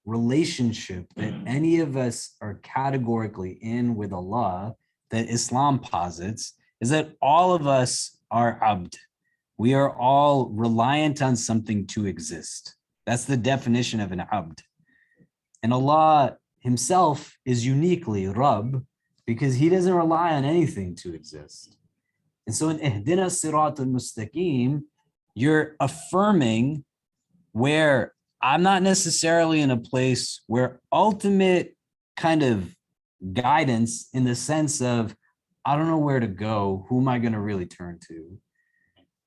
relationship that any of us are categorically in with Allah that Islam posits is that all of us are abd. We are all reliant on something to exist. That's the definition of an abd. And Allah himself is uniquely Rabb because he doesn't rely on anything to exist. And so in Ihdina Sirat al-Mustaqim, you're affirming where I'm not necessarily in a place where ultimate kind of guidance in the sense of, I don't know where to go, who am I going to really turn to,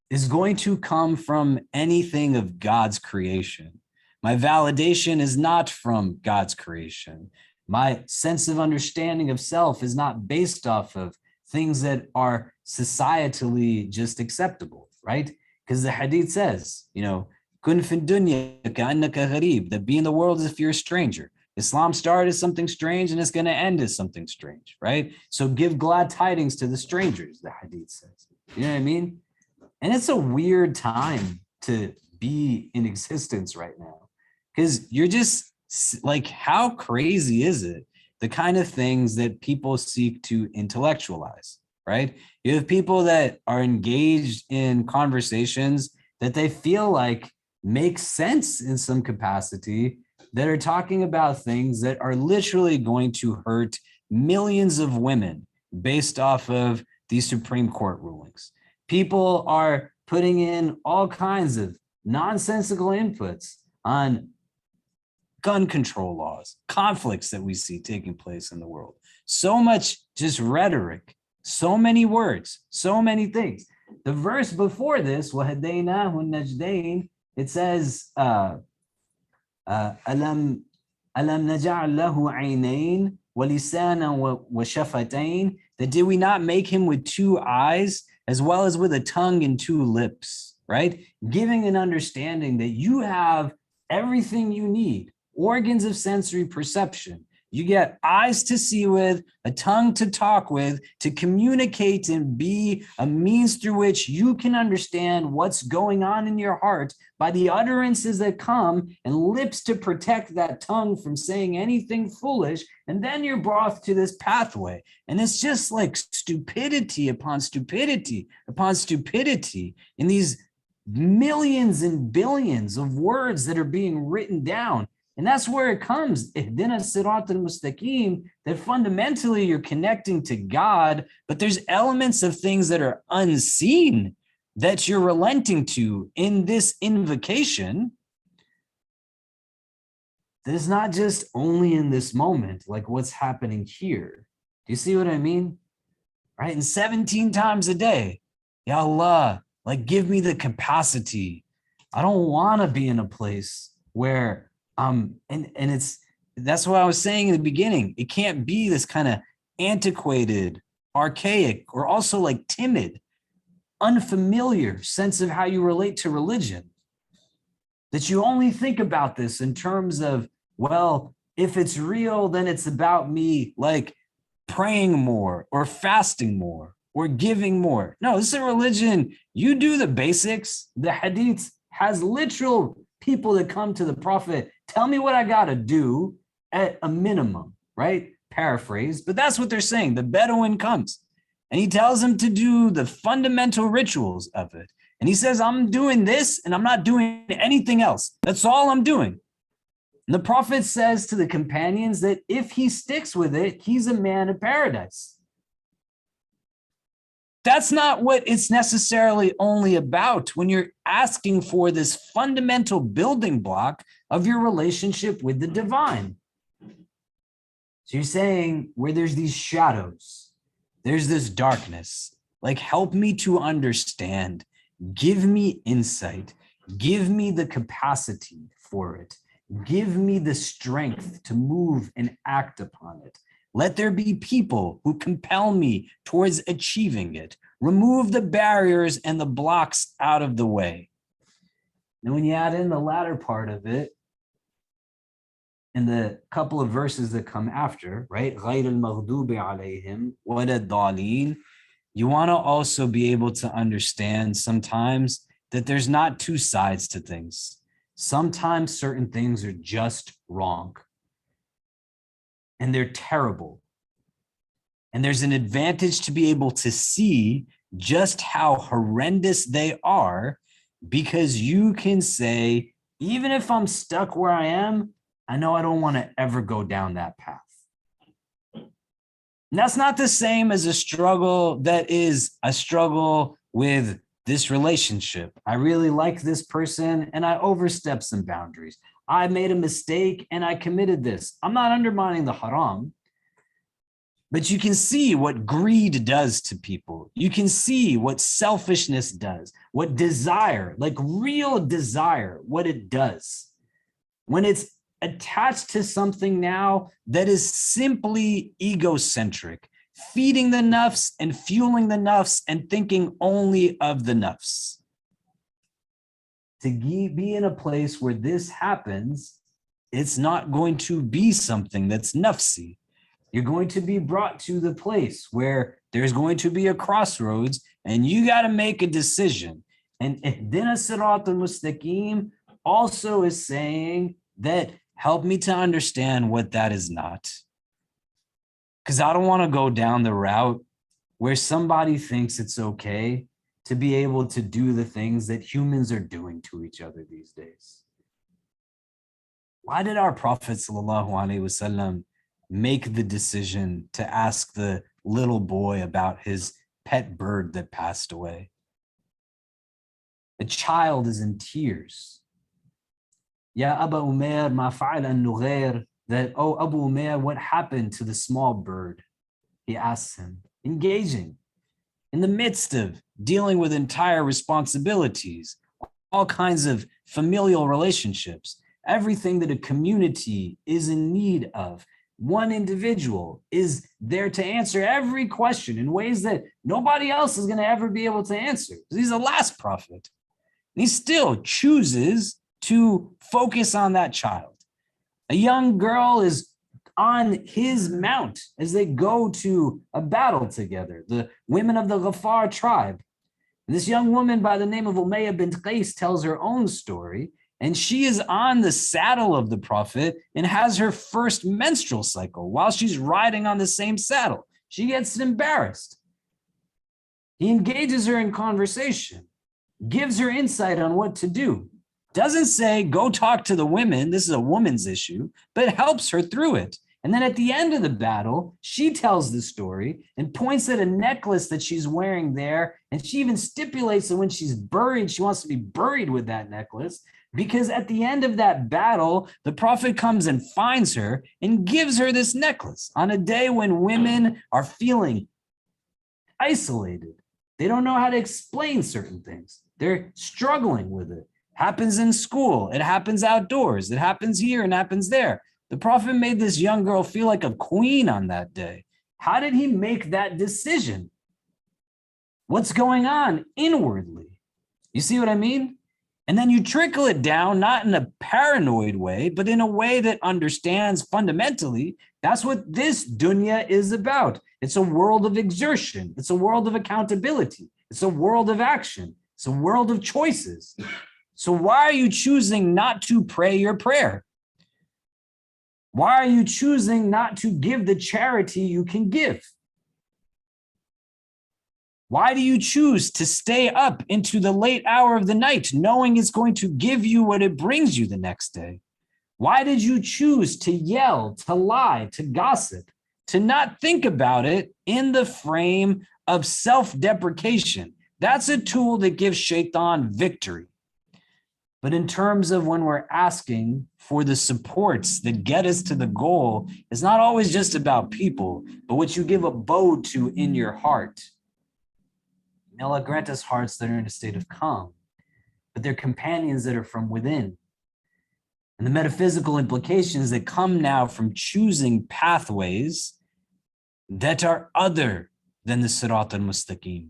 is going to come from anything of God's creation. My validation is not from God's creation. My sense of understanding of self is not based off of things that are societally just acceptable, right? Because the hadith says, you know, kun fi dunya ka'annaka gharib, that be in the world as if you're a stranger. Islam started as something strange and it's going to end as something strange, right? So give glad tidings to the strangers, the hadith says. You know what I mean? And it's a weird time to be in existence right now because you're just like, how crazy is it? The kind of things that people seek to intellectualize, right? You have people that are engaged in conversations that they feel like make sense in some capacity, that are talking about things that are literally going to hurt millions of women based off of these Supreme Court rulings. People are putting in all kinds of nonsensical inputs on gun control laws, conflicts that we see taking place in the world. So much just rhetoric, so many words, so many things. The verse before this, وَهَدَيْنَاهُ النَّجْدَيْنِ, it says, أَلَمْ نَجْعَلْ لَهُ عَيْنَيْنِ وَلِسَانًا وَشَفَتَيْنِ, that did we not make him with two eyes as well as with a tongue and two lips, right? Giving an understanding that you have everything you need, organs of sensory perception. You get eyes to see with, a tongue to talk with, to communicate and be a means through which you can understand what's going on in your heart by the utterances that come, and lips to protect that tongue from saying anything foolish. And then you're brought to this pathway. And it's just like stupidity upon stupidity upon stupidity in these millions and billions of words that are being written down. And that's where it comes, Ihdina Sirat al-Mustaqim, that fundamentally you're connecting to God, but there's elements of things that are unseen that you're relenting to in this invocation. That is not just only in this moment, like what's happening here. Do you see what I mean? Right? And 17 times a day, Ya Allah, like give me the capacity. I don't want to be in a place where and it's, that's what I was saying in the beginning. It can't be this kind of antiquated, archaic, or also like timid, unfamiliar sense of how you relate to religion. That you only think about this in terms of, well, if it's real, then it's about me like praying more or fasting more or giving more. No, this is a religion. You do the basics. The hadith has literal people that come to the Prophet, tell me what I got to do at a minimum, right? Paraphrase, but that's what they're saying. The Bedouin comes and he tells them to do the fundamental rituals of it. And he says, I'm doing this and I'm not doing anything else. That's all I'm doing. And the Prophet says to the companions that if he sticks with it, he's a man of paradise. That's not what it's necessarily only about when you're asking for this fundamental building block of your relationship with the divine. So you're saying where there's these shadows, there's this darkness, like help me to understand, give me insight, give me the capacity for it, give me the strength to move and act upon it. Let there be people who compel me towards achieving it. Remove the barriers and the blocks out of the way. And when you add in the latter part of it, in the couple of verses that come after, right? غَيْرِ الْمَغْضُوبِ عَلَيْهِمْ وَلَا الضَّالِينَ. You want to also be able to understand sometimes that there's not two sides to things. Sometimes certain things are just wrong. And they're terrible. And there's an advantage to be able to see just how horrendous they are, because you can say, even if I'm stuck where I am, I know I don't want to ever go down that path. And that's not the same as a struggle that is a struggle with this relationship. I really like this person and I overstepped some boundaries. I made a mistake and I committed this. I'm not undermining the haram, but you can see what greed does to people. You can see what selfishness does, what desire, like real desire, what it does. When it's attached to something now that is simply egocentric, feeding the nafs and fueling the nafs and thinking only of the nafs. To be in a place where this happens, it's not going to be something that's nafsi. You're going to be brought to the place where there's going to be a crossroads and you got to make a decision. And Ihdina Sirat al-Mustaqim also is saying that help me to understand what that is not. Because I don't want to go down the route where somebody thinks it's okay to be able to do the things that humans are doing to each other these days. Why did our Prophet ﷺ make the decision to ask the little boy about his pet bird that passed away? A child is in tears. Ya Aba Umair, ma fa'ala an-nughair, that, oh, Abu Umair, what happened to the small bird? He asks him, engaging in the midst of dealing with entire responsibilities, all kinds of familial relationships, everything that a community is in need of. One individual is there to answer every question in ways that nobody else is going to ever be able to answer. He's the last prophet. And he still chooses to focus on that child. A young girl is on his mount as they go to a battle together, the women of the Ghafar tribe. And this young woman by the name of Umayyah bint Qais tells her own story, and she is on the saddle of the Prophet and has her first menstrual cycle while she's riding on the same saddle. She gets embarrassed. He engages her in conversation, gives her insight on what to do. Doesn't say, go talk to the women, this is a woman's issue, but helps her through it. And then at the end of the battle, she tells the story and points at a necklace that she's wearing there. And she even stipulates that when she's buried, she wants to be buried with that necklace, because at the end of that battle, the Prophet comes and finds her and gives her this necklace on a day when women are feeling isolated. They don't know how to explain certain things. They're struggling with it. Happens in school, it happens outdoors, it happens here and happens there. The Prophet made this young girl feel like a queen on that day. How did he make that decision? What's going on inwardly? You see what I mean? And then you trickle it down, not in a paranoid way, but in a way that understands fundamentally that's what this dunya is about. It's a world of exertion. It's a world of accountability. It's a world of action. It's a world of choices. So why are you choosing not to pray your prayer? Why are you choosing not to give the charity you can give? Why do you choose to stay up into the late hour of the night, knowing it's going to give you what it brings you the next day? Why did you choose to yell, to lie, to gossip, to not think about it in the frame of self-deprecation. That's a tool that gives shaitan victory. But in terms of when we're asking for the supports that get us to the goal, it's not always just about people, but what you give abode to in your heart. May Allah grant us hearts that are in a state of calm, but they're companions that are from within. And the metaphysical implications that come now from choosing pathways that are other than the Sirat al-Mustaqim.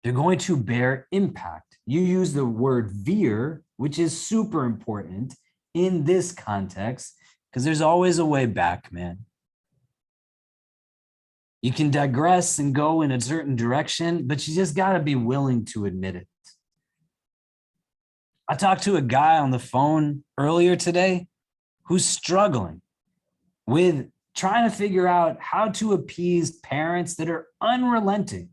They're going to bear impact. You use the word veer, which is super important in this context, because there's always a way back, man. You can digress and go in a certain direction, but you just got to be willing to admit it. I talked to a guy on the phone earlier today who's struggling with trying to figure out how to appease parents that are unrelenting.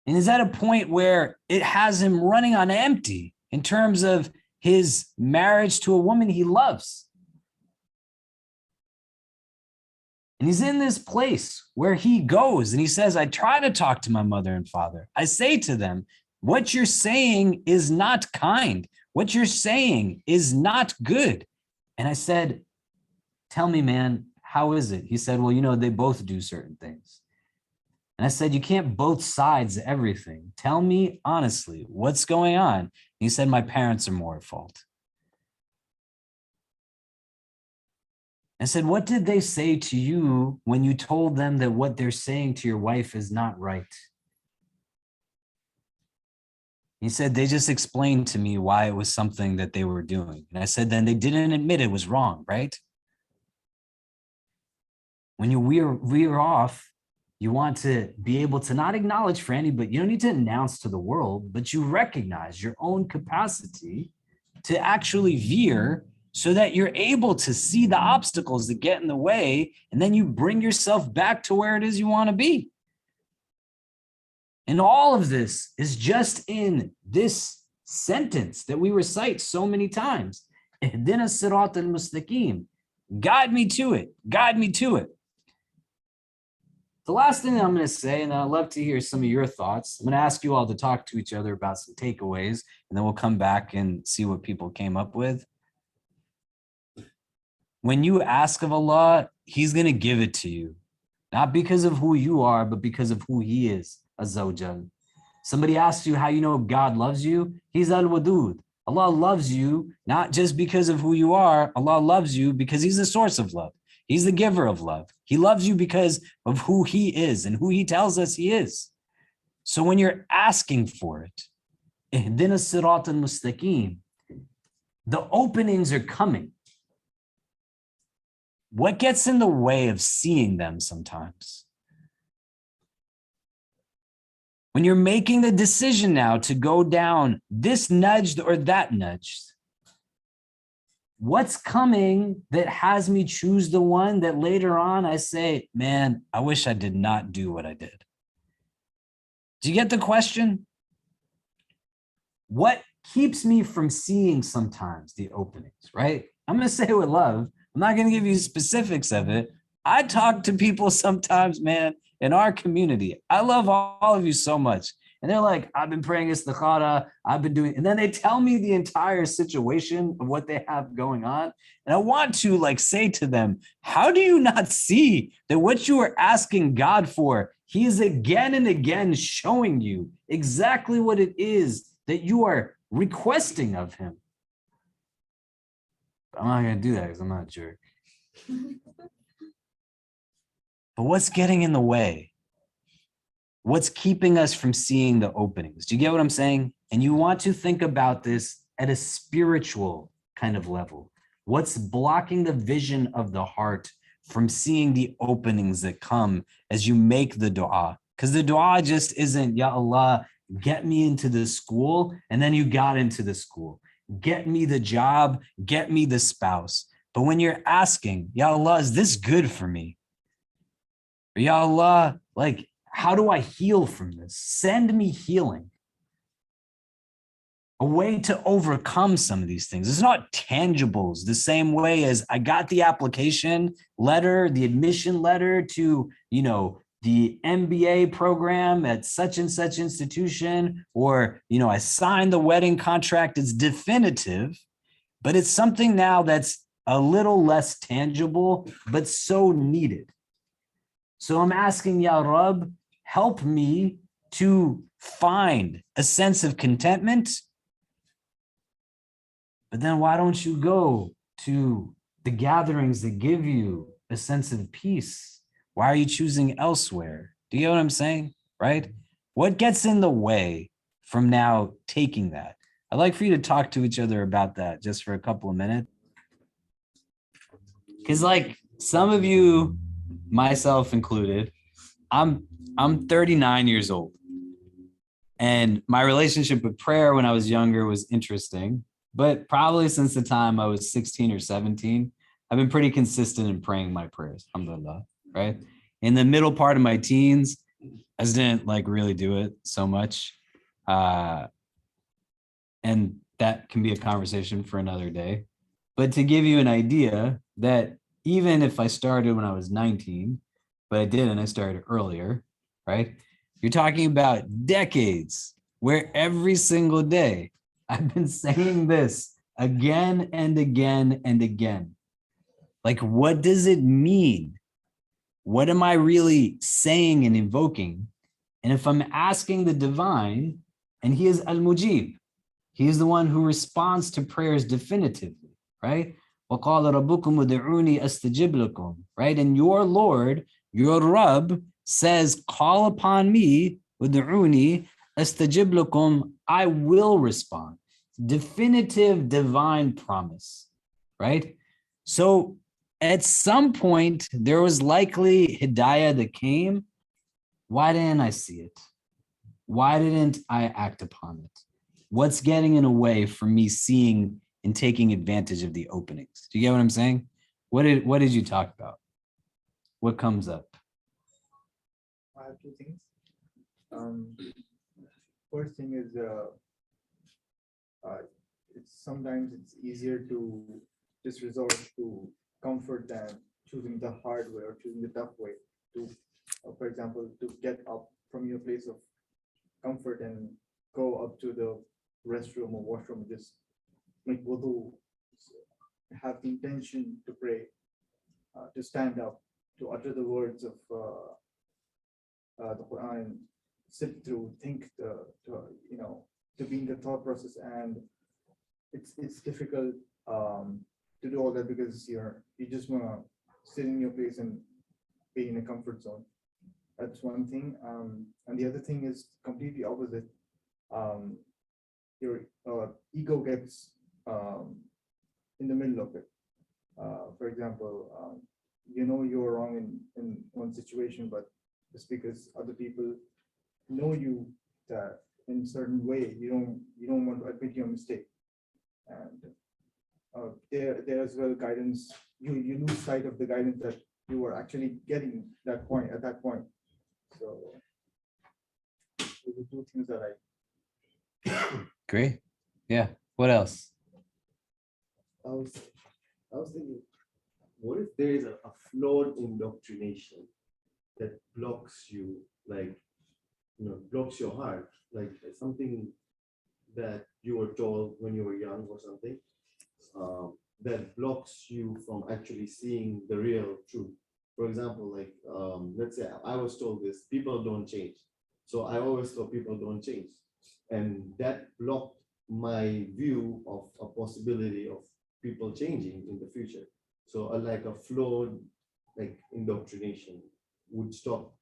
And is at a point where it has him running on empty in terms of his marriage to a woman he loves. And he's in this place where he goes and he says, I try to talk to my mother and father. I say to them, what you're saying is not kind. What you're saying is not good. And I said, tell me, man, how is it? He said, well, you know, they both do certain things. And I said, you can't both sides everything. Tell me honestly, what's going on? And he said, my parents are more at fault. I said, what did they say to you when you told them that what they're saying to your wife is not right? He said, they just explained to me why it was something that they were doing. And I said, then they didn't admit it was wrong, right? When you veer off, you want to be able to not acknowledge for anybody, you don't need to announce to the world, but you recognize your own capacity to actually veer so that you're able to see the obstacles that get in the way, and then you bring yourself back to where it is you want to be. And all of this is just in this sentence that we recite so many times. Ihdina sirat al-mustaqim. Guide me to it. Guide me to it. The last thing that I'm going to say, and I'd love to hear some of your thoughts. I'm going to ask you all to talk to each other about some takeaways, and then we'll come back and see what people came up with. When you ask of Allah, He's going to give it to you, not because of who you are, but because of who He is. Azza wa Jal. Somebody asks you how you know God loves you. He's Al-Wadud. Allah loves you not just because of who you are. Allah loves you because He's the source of love. He's the giver of love. He loves you because of who He is and who He tells us He is. So when you're asking for it, Ihdina sirat al-mustaqim, the openings are coming. What gets in the way of seeing them sometimes? When you're making the decision now to go down this nudged or that nudged, what's coming that has me choose the one that later on I say, man, I wish I did not do what I did? Do you get the question? What keeps me from seeing sometimes the openings, right? I'm going to say it with love. I'm not going to give you specifics of it. I talk to people sometimes, man, in our community. I love all of you so much. And they're like, I've been praying istikhara, I've been doing, and then they tell me the entire situation of what they have going on. And I want to like say to them, how do you not see that what you are asking God for, He is again and again showing you exactly what it is that you are requesting of Him? But I'm not going to do that because I'm not a jerk. But what's getting in the way? What's keeping us from seeing the openings? Do you get what I'm saying? And you want to think about this at a spiritual kind of level. What's blocking the vision of the heart from seeing the openings that come as you make the dua? Because the dua just isn't, Ya Allah, get me into the school, and then you got into the school. Get me the job, get me the spouse. But when you're asking, Ya Allah, is this good for me? Or, Ya Allah, like, how do I heal from this? Send me healing. a way to overcome some of these things. It's not tangibles the same way as I got the application letter, the admission letter to, the MBA program at such and such institution, or, I signed the wedding contract. It's definitive, but it's something now that's a little less tangible, but so needed. So I'm asking, Ya Rab, help me to find a sense of contentment. But then why don't you go to the gatherings that give you a sense of peace? Why are you choosing elsewhere? Do you know what I'm saying? Right? What gets in the way from now taking that? I'd like for you to talk to each other about that just for a couple of minutes. Because like some of you, myself included, I'm 39 years old. And my relationship with prayer when I was younger was interesting. But probably since the time I was 16 or 17, I've been pretty consistent in praying my prayers, alhamdulillah, right? In the middle part of my teens, I just didn't really do it so much. And that can be a conversation for another day. But to give you an idea that even if I started when I was 19, but I didn't, I started earlier, right? You're talking about decades where every single day I've been saying this again and again and again. Like, what does it mean? What am I really saying and invoking? And if I'm asking the divine, and he is Al-Mujib, he is the one who responds to prayers definitively, right? وَقَالَ رَبُّكُمْ وَدُعُونِي أَسْتَجِبْ لَكُمْ, right? And your Lord, your Rabb, says, call upon me, وَدُعُونِي أَسْتَجِبْ لَكُمْ, I will respond. Definitive divine promise, right? So at some point, there was likely hidayah that came. Why didn't I see it? Why didn't I act upon it? What's getting in the way from me seeing and taking advantage of the openings? Do you get what I'm saying? What did you talk about? What comes up? I have two things. First thing is, sometimes it's easier to just resort to comfort than choosing the hard way or choosing the tough way to, for example, to get up from your place of comfort and go up to the restroom or washroom, just make wudu, have the intention to pray, to stand up, to utter the words of the Quran, sit through, think, to be in the thought process. And it's difficult to do all that because you just want to sit in your place and be in a comfort zone. That's one thing. And the other thing is completely opposite. Your ego gets in the middle of it. For example, you're wrong in one situation, but just because other people know you that in a certain way, you don't want to admit your mistake. And there as well guidance, you lose sight of the guidance that you were actually getting at that point. So those are two things that I Great. Yeah. What else? I was thinking, what if there is a flawed indoctrination that blocks you, blocks your heart, like something that you were told when you were young or something, that blocks you from actually seeing the real truth. For example, let's say I was told this, people don't change. So I always thought people don't change. And that blocked my view of a possibility of people changing in the future. So like a flawed indoctrination would stop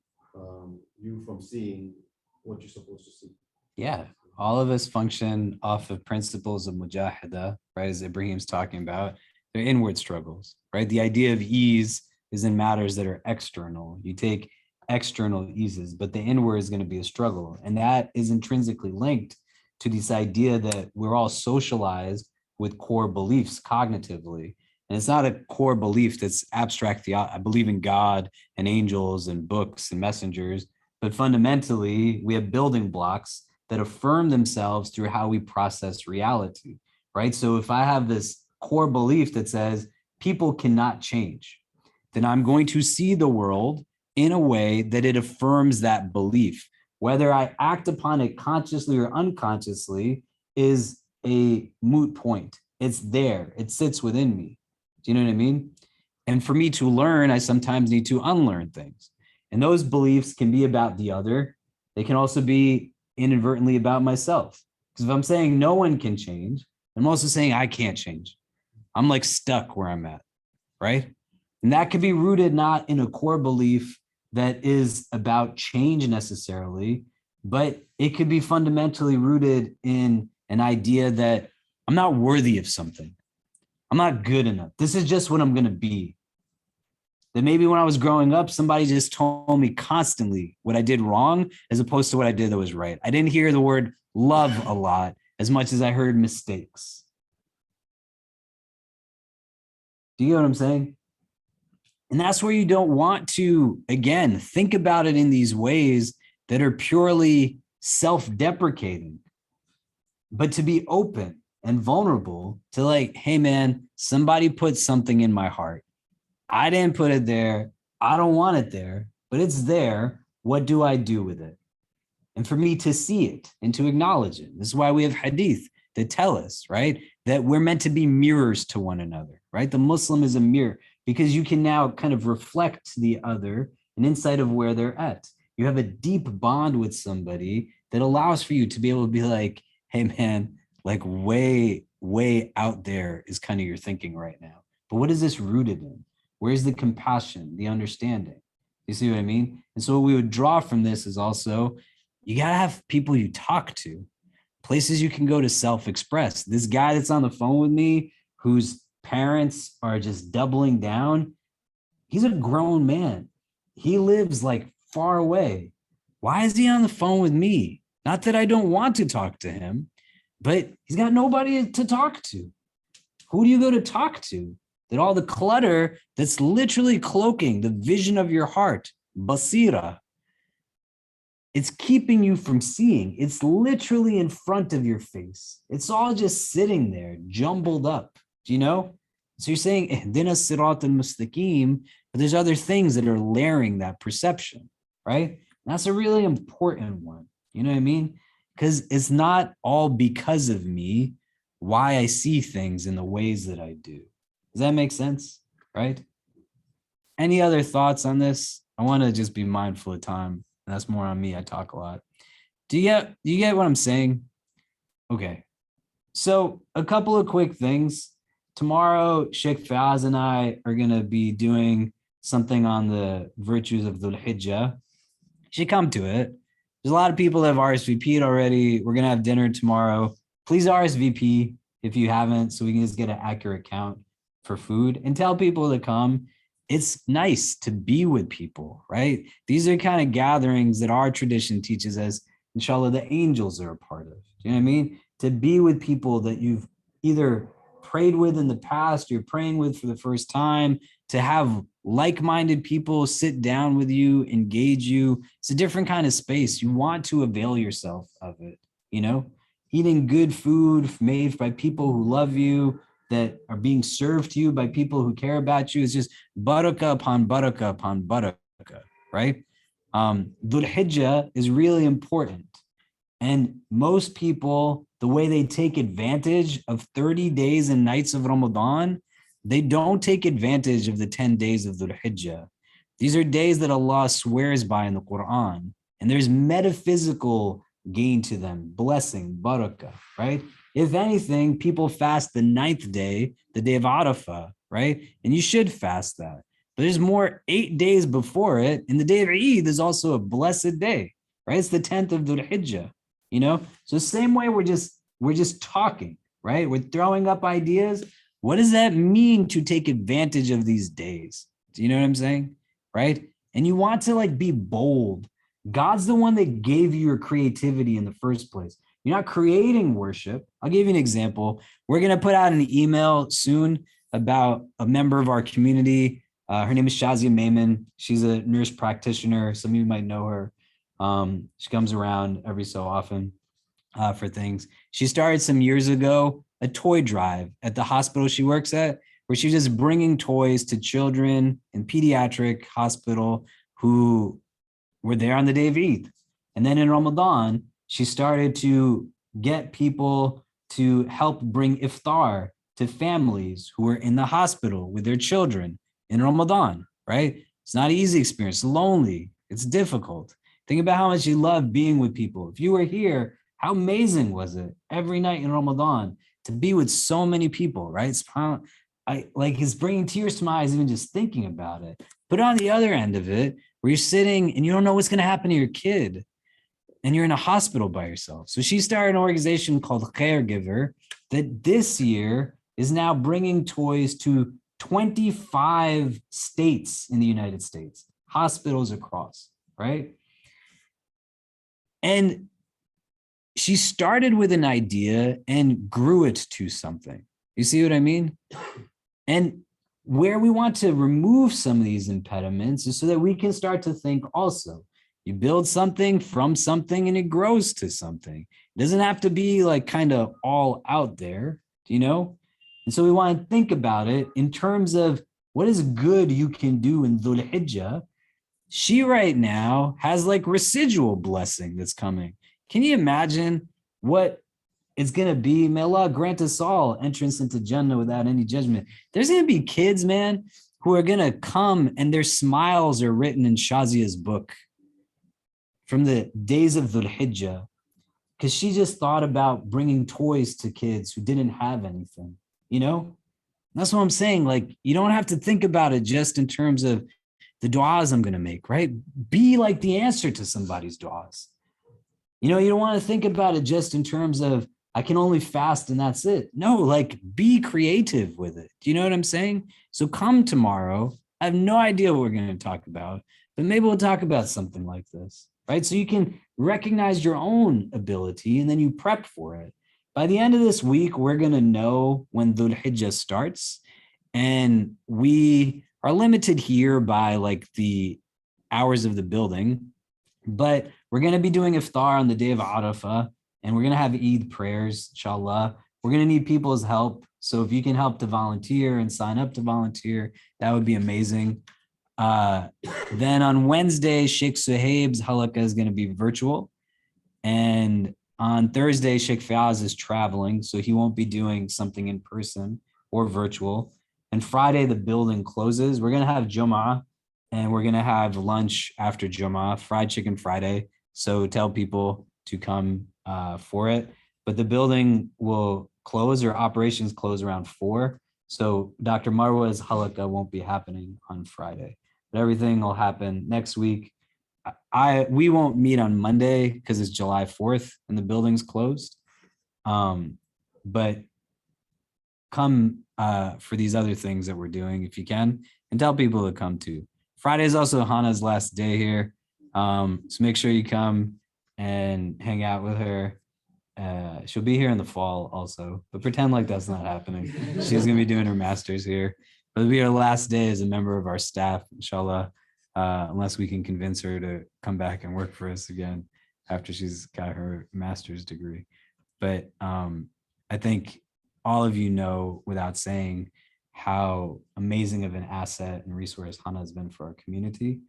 you from seeing what you're supposed to see. Yeah, all of us function off of principles of mujahada, right? As Ibrahim's talking about, they're inward struggles, right? The idea of ease is in matters that are external. You take external eases, but the inward is going to be a struggle. And that is intrinsically linked to this idea that we're all socialized with core beliefs cognitively. And it's not a core belief that's abstract. I believe in God and angels and books and messengers, but fundamentally we have building blocks that affirm themselves through how we process reality, right? So if I have this core belief that says people cannot change, then I'm going to see the world in a way that it affirms that belief. Whether I act upon it consciously or unconsciously is a moot point. It's there, it sits within me. Do you know what I mean? And for me to learn, I sometimes need to unlearn things. And those beliefs can be about the other. They can also be inadvertently about myself. Because if I'm saying no one can change, I'm also saying I can't change. I'm like stuck where I'm at, right? And that could be rooted not in a core belief that is about change necessarily, but it could be fundamentally rooted in an idea that I'm not worthy of something. I'm not good enough. This is just what I'm going to be. That maybe when I was growing up, somebody just told me constantly what I did wrong as opposed to what I did that was right. I didn't hear the word love a lot as much as I heard mistakes. Do you know what I'm saying? And that's where you don't want to, again, think about it in these ways that are purely self-deprecating, but to be open and vulnerable to like, hey man, somebody put something in my heart. I didn't put it there. I don't want it there, but it's there. What do I do with it? And for me to see it and to acknowledge it. This is why we have hadith that tell us, right, that we're meant to be mirrors to one another, right? The Muslim is a mirror because you can now kind of reflect the other and insight of where they're at. You have a deep bond with somebody that allows for you to be able to be like, hey man, like way out there is kind of your thinking right now. But what is this rooted in? Where's the compassion, the understanding? You see what I mean? And so what we would draw from this is also, you gotta have people you talk to, places you can go to self-express. This guy that's on the phone with me, whose parents are just doubling down, he's a grown man. He lives like far away. Why is he on the phone with me? Not that I don't want to talk to him, but he's got nobody to talk to. Who do you go to talk to? That all the clutter that's literally cloaking the vision of your heart, basira, it's keeping you from seeing. It's literally in front of your face. It's all just sitting there, jumbled up. Do you know? So you're saying, ihdina sirat al-mustaqim, but there's other things that are layering that perception, right? And that's a really important one. You know what I mean? Because it's not all because of me why I see things in the ways that I do. Does that make sense? Right? Any other thoughts on this? I want to just be mindful of time. That's more on me. I talk a lot. Do you get what I'm saying? Okay. So a couple of quick things. Tomorrow, Sheikh Faz and I are going to be doing something on the virtues of Dhul Hijjah. You should come to it. There's a lot of people that have RSVP'd already. We're going to have dinner tomorrow. Please RSVP if you haven't, so we can just get an accurate count for food and tell people to come. It's nice to be with people, right? These are kind of gatherings that our tradition teaches us, inshallah, the angels are a part of. Do you know what I mean? To be with people that you've either prayed with in the past, you're praying with for the first time, to have like-minded people sit down with you, engage you. It's a different kind of space. You want to avail yourself of it, you know? Eating good food made by people who love you, that are being served to you by people who care about you. It's just barakah upon barakah upon barakah, right? Dhul Hijjah is really important. And most people, the way they take advantage of 30 days and nights of Ramadan, they don't take advantage of the 10 days of Dhul Hijjah. These are days that Allah swears by in the Quran. And there's metaphysical gain to them, blessing, barakah, right? If anything, people fast the 9th day, the day of Arafah, right? And you should fast that. But there's more 8 days before it. And the day of Eid is also a blessed day, right? It's the 10th of Dhul Hijjah, you know? So same way we're just talking, right? We're throwing up ideas. What does that mean to take advantage of these days? Do you know what I'm saying? Right? And you want to like be bold. God's the one that gave you your creativity in the first place. You're not creating worship. I'll give you an example. We're going to put out an email soon about a member of our community. Her name is Shazia Maiman. She's a nurse practitioner. Some of you might know her. She comes around every so often. for things. She started some years ago a toy drive at the hospital she works at, where she's just bringing toys to children in pediatric hospital who were there on the day of Eid. And then in Ramadan, she started to get people to help bring iftar to families who were in the hospital with their children in Ramadan, right? It's not an easy experience, it's lonely, it's difficult. Think about how much you love being with people. If you were here, how amazing was it every night in Ramadan to be with so many people, right? It's bringing tears to my eyes even just thinking about it. But on the other end of it, where you're sitting and you don't know what's going to happen to your kid and you're in a hospital by yourself. So she started an organization called Caregiver that this year is now bringing toys to 25 states in the United States, hospitals across, right? And she started with an idea and grew it to something. You see what I mean? And where we want to remove some of these impediments is so that we can start to think also. You build something from something and it grows to something. It doesn't have to be like kind of all out there, you know? And so we want to think about it in terms of what is good you can do in Dhul Hijjah. She right now has like residual blessing that's coming. Can you imagine what it's going to be? May Allah grant us all entrance into Jannah without any judgment. There's going to be kids, man, who are going to come and their smiles are written in Shazia's book from the days of Dhul Hijjah, because she just thought about bringing toys to kids who didn't have anything, you know? That's what I'm saying. Like, you don't have to think about it just in terms of the du'as I'm going to make, right? Be like the answer to somebody's du'as. You know, you don't want to think about it just in terms of, I can only fast and that's it. No, like be creative with it. Do you know what I'm saying? So come tomorrow. I have no idea what we're going to talk about, but maybe we'll talk about something like this, right? So you can recognize your own ability and then you prep for it. By the end of this week, we're going to know when Dhul Hijjah starts. And we are limited here by like the hours of the building, but we're going to be doing iftar on the day of Arafah, and we're going to have Eid prayers, inshallah. We're going to need people's help. So if you can help to volunteer and sign up to volunteer, that would be amazing. Then on Wednesday, Sheikh Suhaib's halaqah is going to be virtual. And on Thursday, Sheikh Fayaz is traveling, so he won't be doing something in person or virtual. And Friday, the building closes. We're going to have Jum'ah, and we're going to have lunch after Jum'ah, fried chicken Friday. So tell people to come for it. But the building will close, or operations close around 4. So Dr. Marwa's halaqah won't be happening on Friday. But everything will happen next week. We won't meet on Monday because it's July 4th and the building's closed. But come for these other things that we're doing if you can, and tell people to come too. Friday is also Hannah's last day here. So make sure you come and hang out with her. She'll be here in the fall also, but pretend like that's not happening. She's gonna be doing her master's here. But it'll be her last day as a member of our staff, inshallah, unless we can convince her to come back and work for us again after she's got her master's degree. But I think all of you know without saying how amazing of an asset and resource Hannah has been for our community.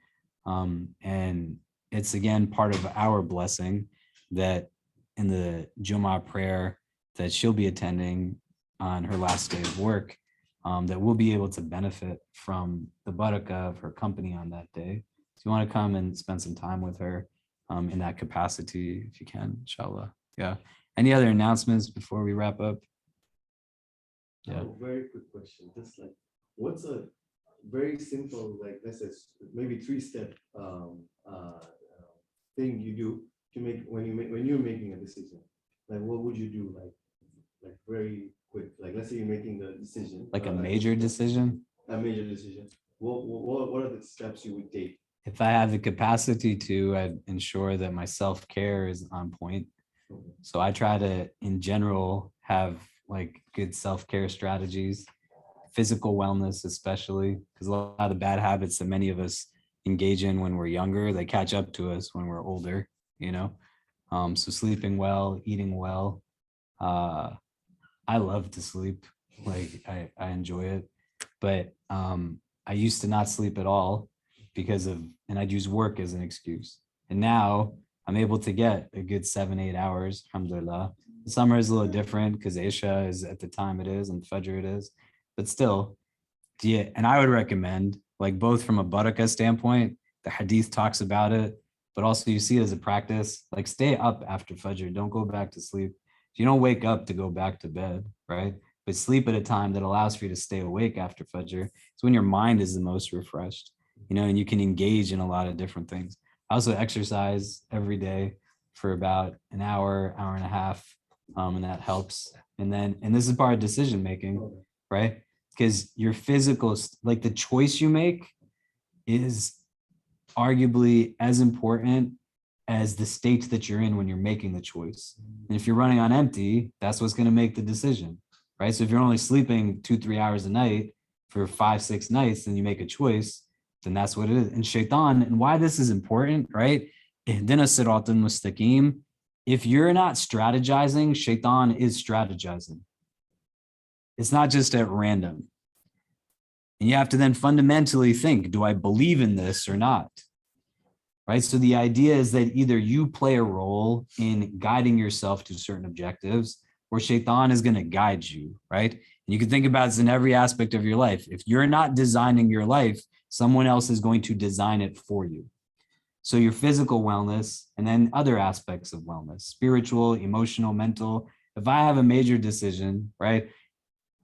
And it's again part of our blessing that in the Jummah prayer that she'll be attending on her last day of work, that we'll be able to benefit from the barakah of her company on that day. So you want to come and spend some time with her in that capacity if you can, inshallah. Yeah. Any other announcements before we wrap up? Yeah. Very quick question. Just like, what's a very simple, like let's say maybe 3-step thing you do to make when you're making a decision? Like, what would you do? Like very quick. Like, let's say you're making the decision. Like a major decision? A major decision. What are the steps you would take? If I have the capacity to, I'd ensure that my self-care is on point. So I try to, in general, have like good self-care strategies, physical wellness, especially because a lot of the bad habits that many of us engage in when we're younger, they catch up to us when we're older, you know? So sleeping well, eating well. I love to sleep. Like I enjoy it. But I used to not sleep at all because of, and I'd use work as an excuse. And now I'm able to get a good 7-8 hours, alhamdulillah. The summer is a little different because Isha is at the time it is and Fajr it is. But still, yeah, and I would recommend, like both from a barakah standpoint, the hadith talks about it, but also you see it as a practice, like stay up after Fajr, don't go back to sleep. You don't wake up to go back to bed, right? But sleep at a time that allows for you to stay awake after Fajr. It's when your mind is the most refreshed, and you can engage in a lot of different things. I also exercise every day for about an hour, hour and a half, and that helps. And this is part of decision making, right? Because your physical, like the choice you make is arguably as important as the state that you're in when you're making the choice. And if you're running on empty, that's what's going to make the decision, right? So if you're only sleeping 2-3 hours a night for 5-6 nights, then you make a choice, then that's what it is. And shaitan, and why this is important, right? Ihdina siratal mustaqim. If you're not strategizing, shaitan is strategizing. It's not just at random. And you have to then fundamentally think, do I believe in this or not? Right? So the idea is that either you play a role in guiding yourself to certain objectives, or shaitan is going to guide you, right? And you can think about this in every aspect of your life. If you're not designing your life, someone else is going to design it for you. So your physical wellness and then other aspects of wellness, spiritual, emotional, mental. If I have a major decision, right?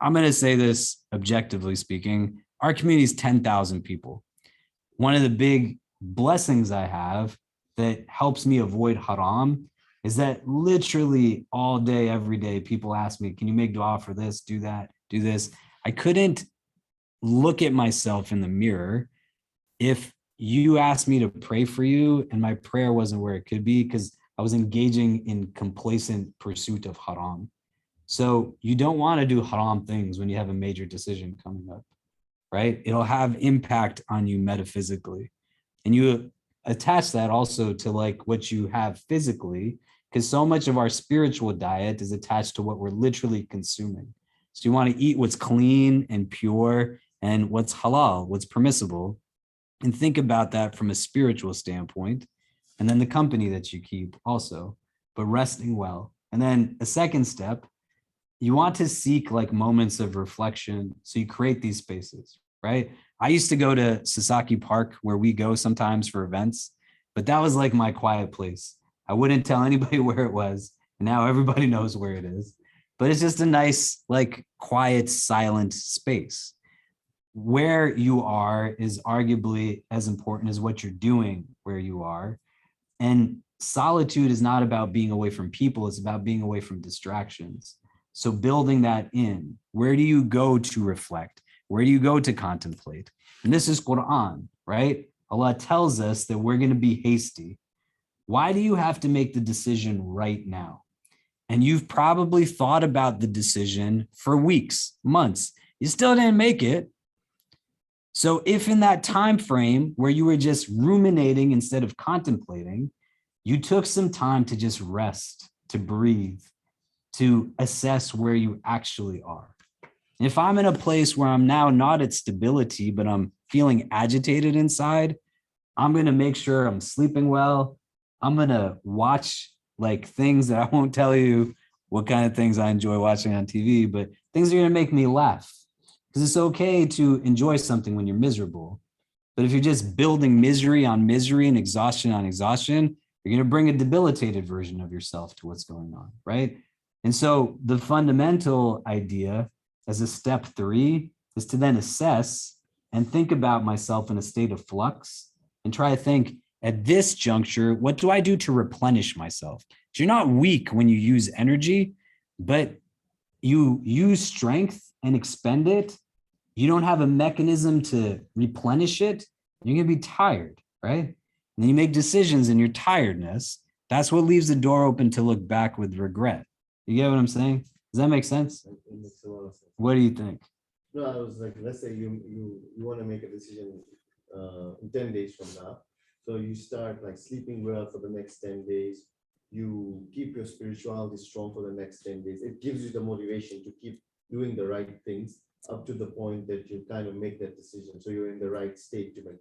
I'm going to say this objectively speaking, our community is 10,000 people. One of the big blessings I have that helps me avoid haram is that literally all day, every day, people ask me, can you make dua for this, do that, do this? I couldn't look at myself in the mirror if you asked me to pray for you and my prayer wasn't where it could be because I was engaging in complacent pursuit of haram. So you don't want to do haram things when you have a major decision coming up, right? It'll have impact on you metaphysically. And you attach that also to like what you have physically, because so much of our spiritual diet is attached to what we're literally consuming. So you want to eat what's clean and pure and what's halal, what's permissible, and think about that from a spiritual standpoint. And then the company that you keep also, but resting well. And then a second step, you want to seek like moments of reflection. So you create these spaces, right? I used to go to Sasaki Park where we go sometimes for events, but that was like my quiet place. I wouldn't tell anybody where it was. And now everybody knows where it is, but it's just a nice, like quiet, silent space. Where you are is arguably as important as what you're doing where you are. And solitude is not about being away from people. It's about being away from distractions. So building that in, where do you go to reflect? Where do you go to contemplate? And this is Quran, right? Allah tells us that we're going to be hasty. Why do you have to make the decision right now? And you've probably thought about the decision for weeks, months. You still didn't make it. So if in that time frame where you were just ruminating instead of contemplating, you took some time to just rest, to breathe, to assess where you actually are. If I'm in a place where I'm now not at stability, but I'm feeling agitated inside, I'm going to make sure I'm sleeping well. I'm going to watch like things that I won't tell you what kind of things I enjoy watching on TV, but things that are going to make me laugh. Because it's okay to enjoy something when you're miserable. But if you're just building misery on misery and exhaustion on exhaustion, you're going to bring a debilitated version of yourself to what's going on, right? And so the fundamental idea as a step 3 is to then assess and think about myself in a state of flux and try to think at this juncture, what do I do to replenish myself? So you're not weak when you use energy, but you use strength and expend it. You don't have a mechanism to replenish it. You're going to be tired, right? And then you make decisions in your tiredness. That's what leaves the door open to look back with regret. You get what I'm saying? Does that make sense? It makes a lot of sense. What do you think? No, I was like, let's say you want to make a decision in 10 days from now. So you start like sleeping well for the next 10 days, you keep your spirituality strong for the next 10 days. It gives you the motivation to keep doing the right things up to the point that you kind of make that decision. So you're in the right state to make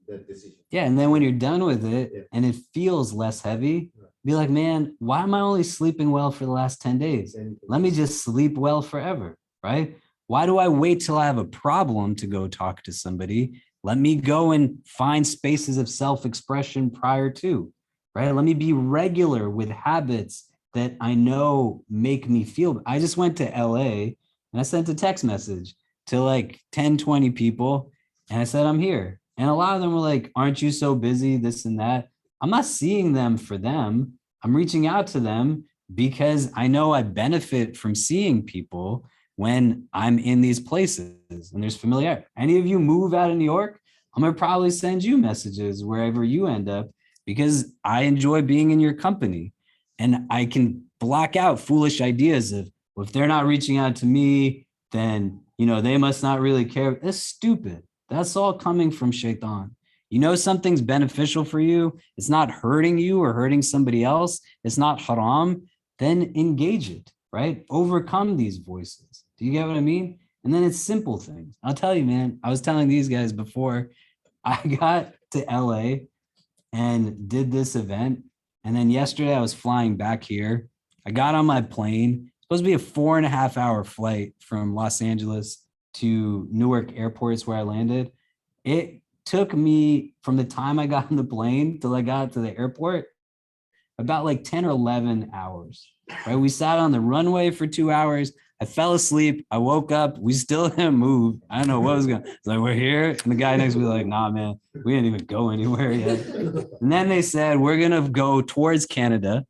that decision. Yeah, and then when you're done with it Yeah. and it feels less heavy, Right. be like, man, why am I only sleeping well for the last 10 days? Let me just sleep well forever, right? Why do I wait till I have a problem to go talk to somebody? Let me go and find spaces of self-expression prior to, right? Let me be regular with habits that I know make me feel. I just went to LA and I sent a text message to like 10, 20 people and I said, I'm here. And a lot of them were like, aren't you so busy? This and that. I'm not seeing them for them. I'm reaching out to them because I know I benefit from seeing people when I'm in these places and there's familiarity. Any of you move out of New York, I'm gonna probably send you messages wherever you end up because I enjoy being in your company. And I can block out foolish ideas of, well, if they're not reaching out to me, then they must not really care. That's stupid. That's all coming from shaitan. Something's beneficial for you, it's not hurting you or hurting somebody else, it's not haram, then engage it, right? Overcome these voices. Do you get what I mean? And then it's simple things. I'll tell you, man, I was telling these guys before, I got to LA and did this event. And then yesterday I was flying back here. I got on my plane. It's supposed to be a 4.5 hour flight from Los Angeles to Newark Airport is where I landed. It took me from the time I got on the plane till I got to the airport about like 10 or 11 hours, right? We sat on the runway for 2 hours. I fell asleep. I woke up. We still didn't move. I don't know what was going on. It's like, we're here. And the guy next to me was like, nah, man, we didn't even go anywhere yet. And then they said, we're going to go towards Canada.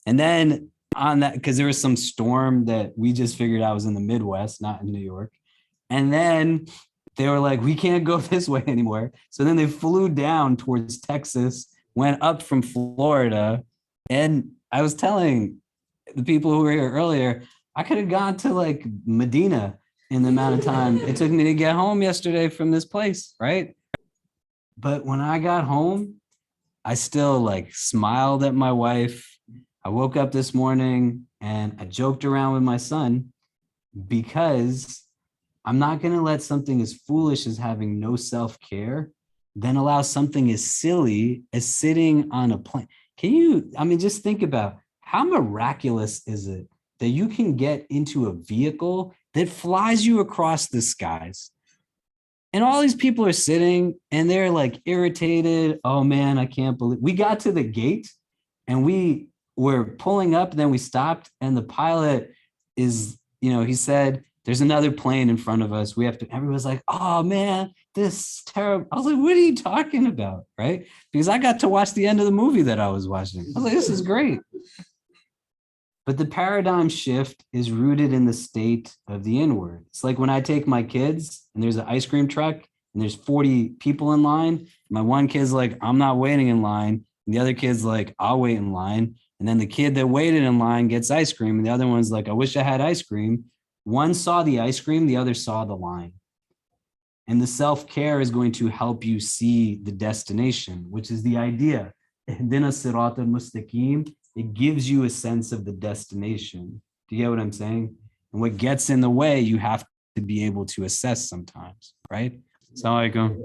And then on that, because there was some storm that we just figured out was in the Midwest, not in New York. And then they were like, we can't go this way anymore. So then they flew down towards Texas, went up from Florida. And I was telling the people who were here earlier, I could have gone to like Medina in the amount of time it took me to get home yesterday from this place, right? But when I got home, I still like smiled at my wife. I woke up this morning and I joked around with my son because I'm not going to let something as foolish as having no self-care then allow something as silly as sitting on a plane. Just think about how miraculous is it that you can get into a vehicle that flies you across the skies. And all these people are sitting and they're like irritated. Oh man, I can't believe we got to the gate and we were pulling up, and then we stopped and the pilot is, he said, there's another plane in front of us. We have to, everyone's like, oh man, this is terrible. I was like, what are you talking about? Right? Because I got to watch the end of the movie that I was watching. I was like, this is great. But the paradigm shift is rooted in the state of the inward. It's like when I take my kids and there's an ice cream truck and there's 40 people in line. My one kid's like, I'm not waiting in line. And the other kid's like, I'll wait in line. And then the kid that waited in line gets ice cream. And the other one's like, I wish I had ice cream. One saw the ice cream, the other saw the line. And the self-care is going to help you see the destination, which is the idea. It gives you a sense of the destination. Do you get what I'm saying? And what gets in the way, you have to be able to assess sometimes, right? Assalamu alaikum.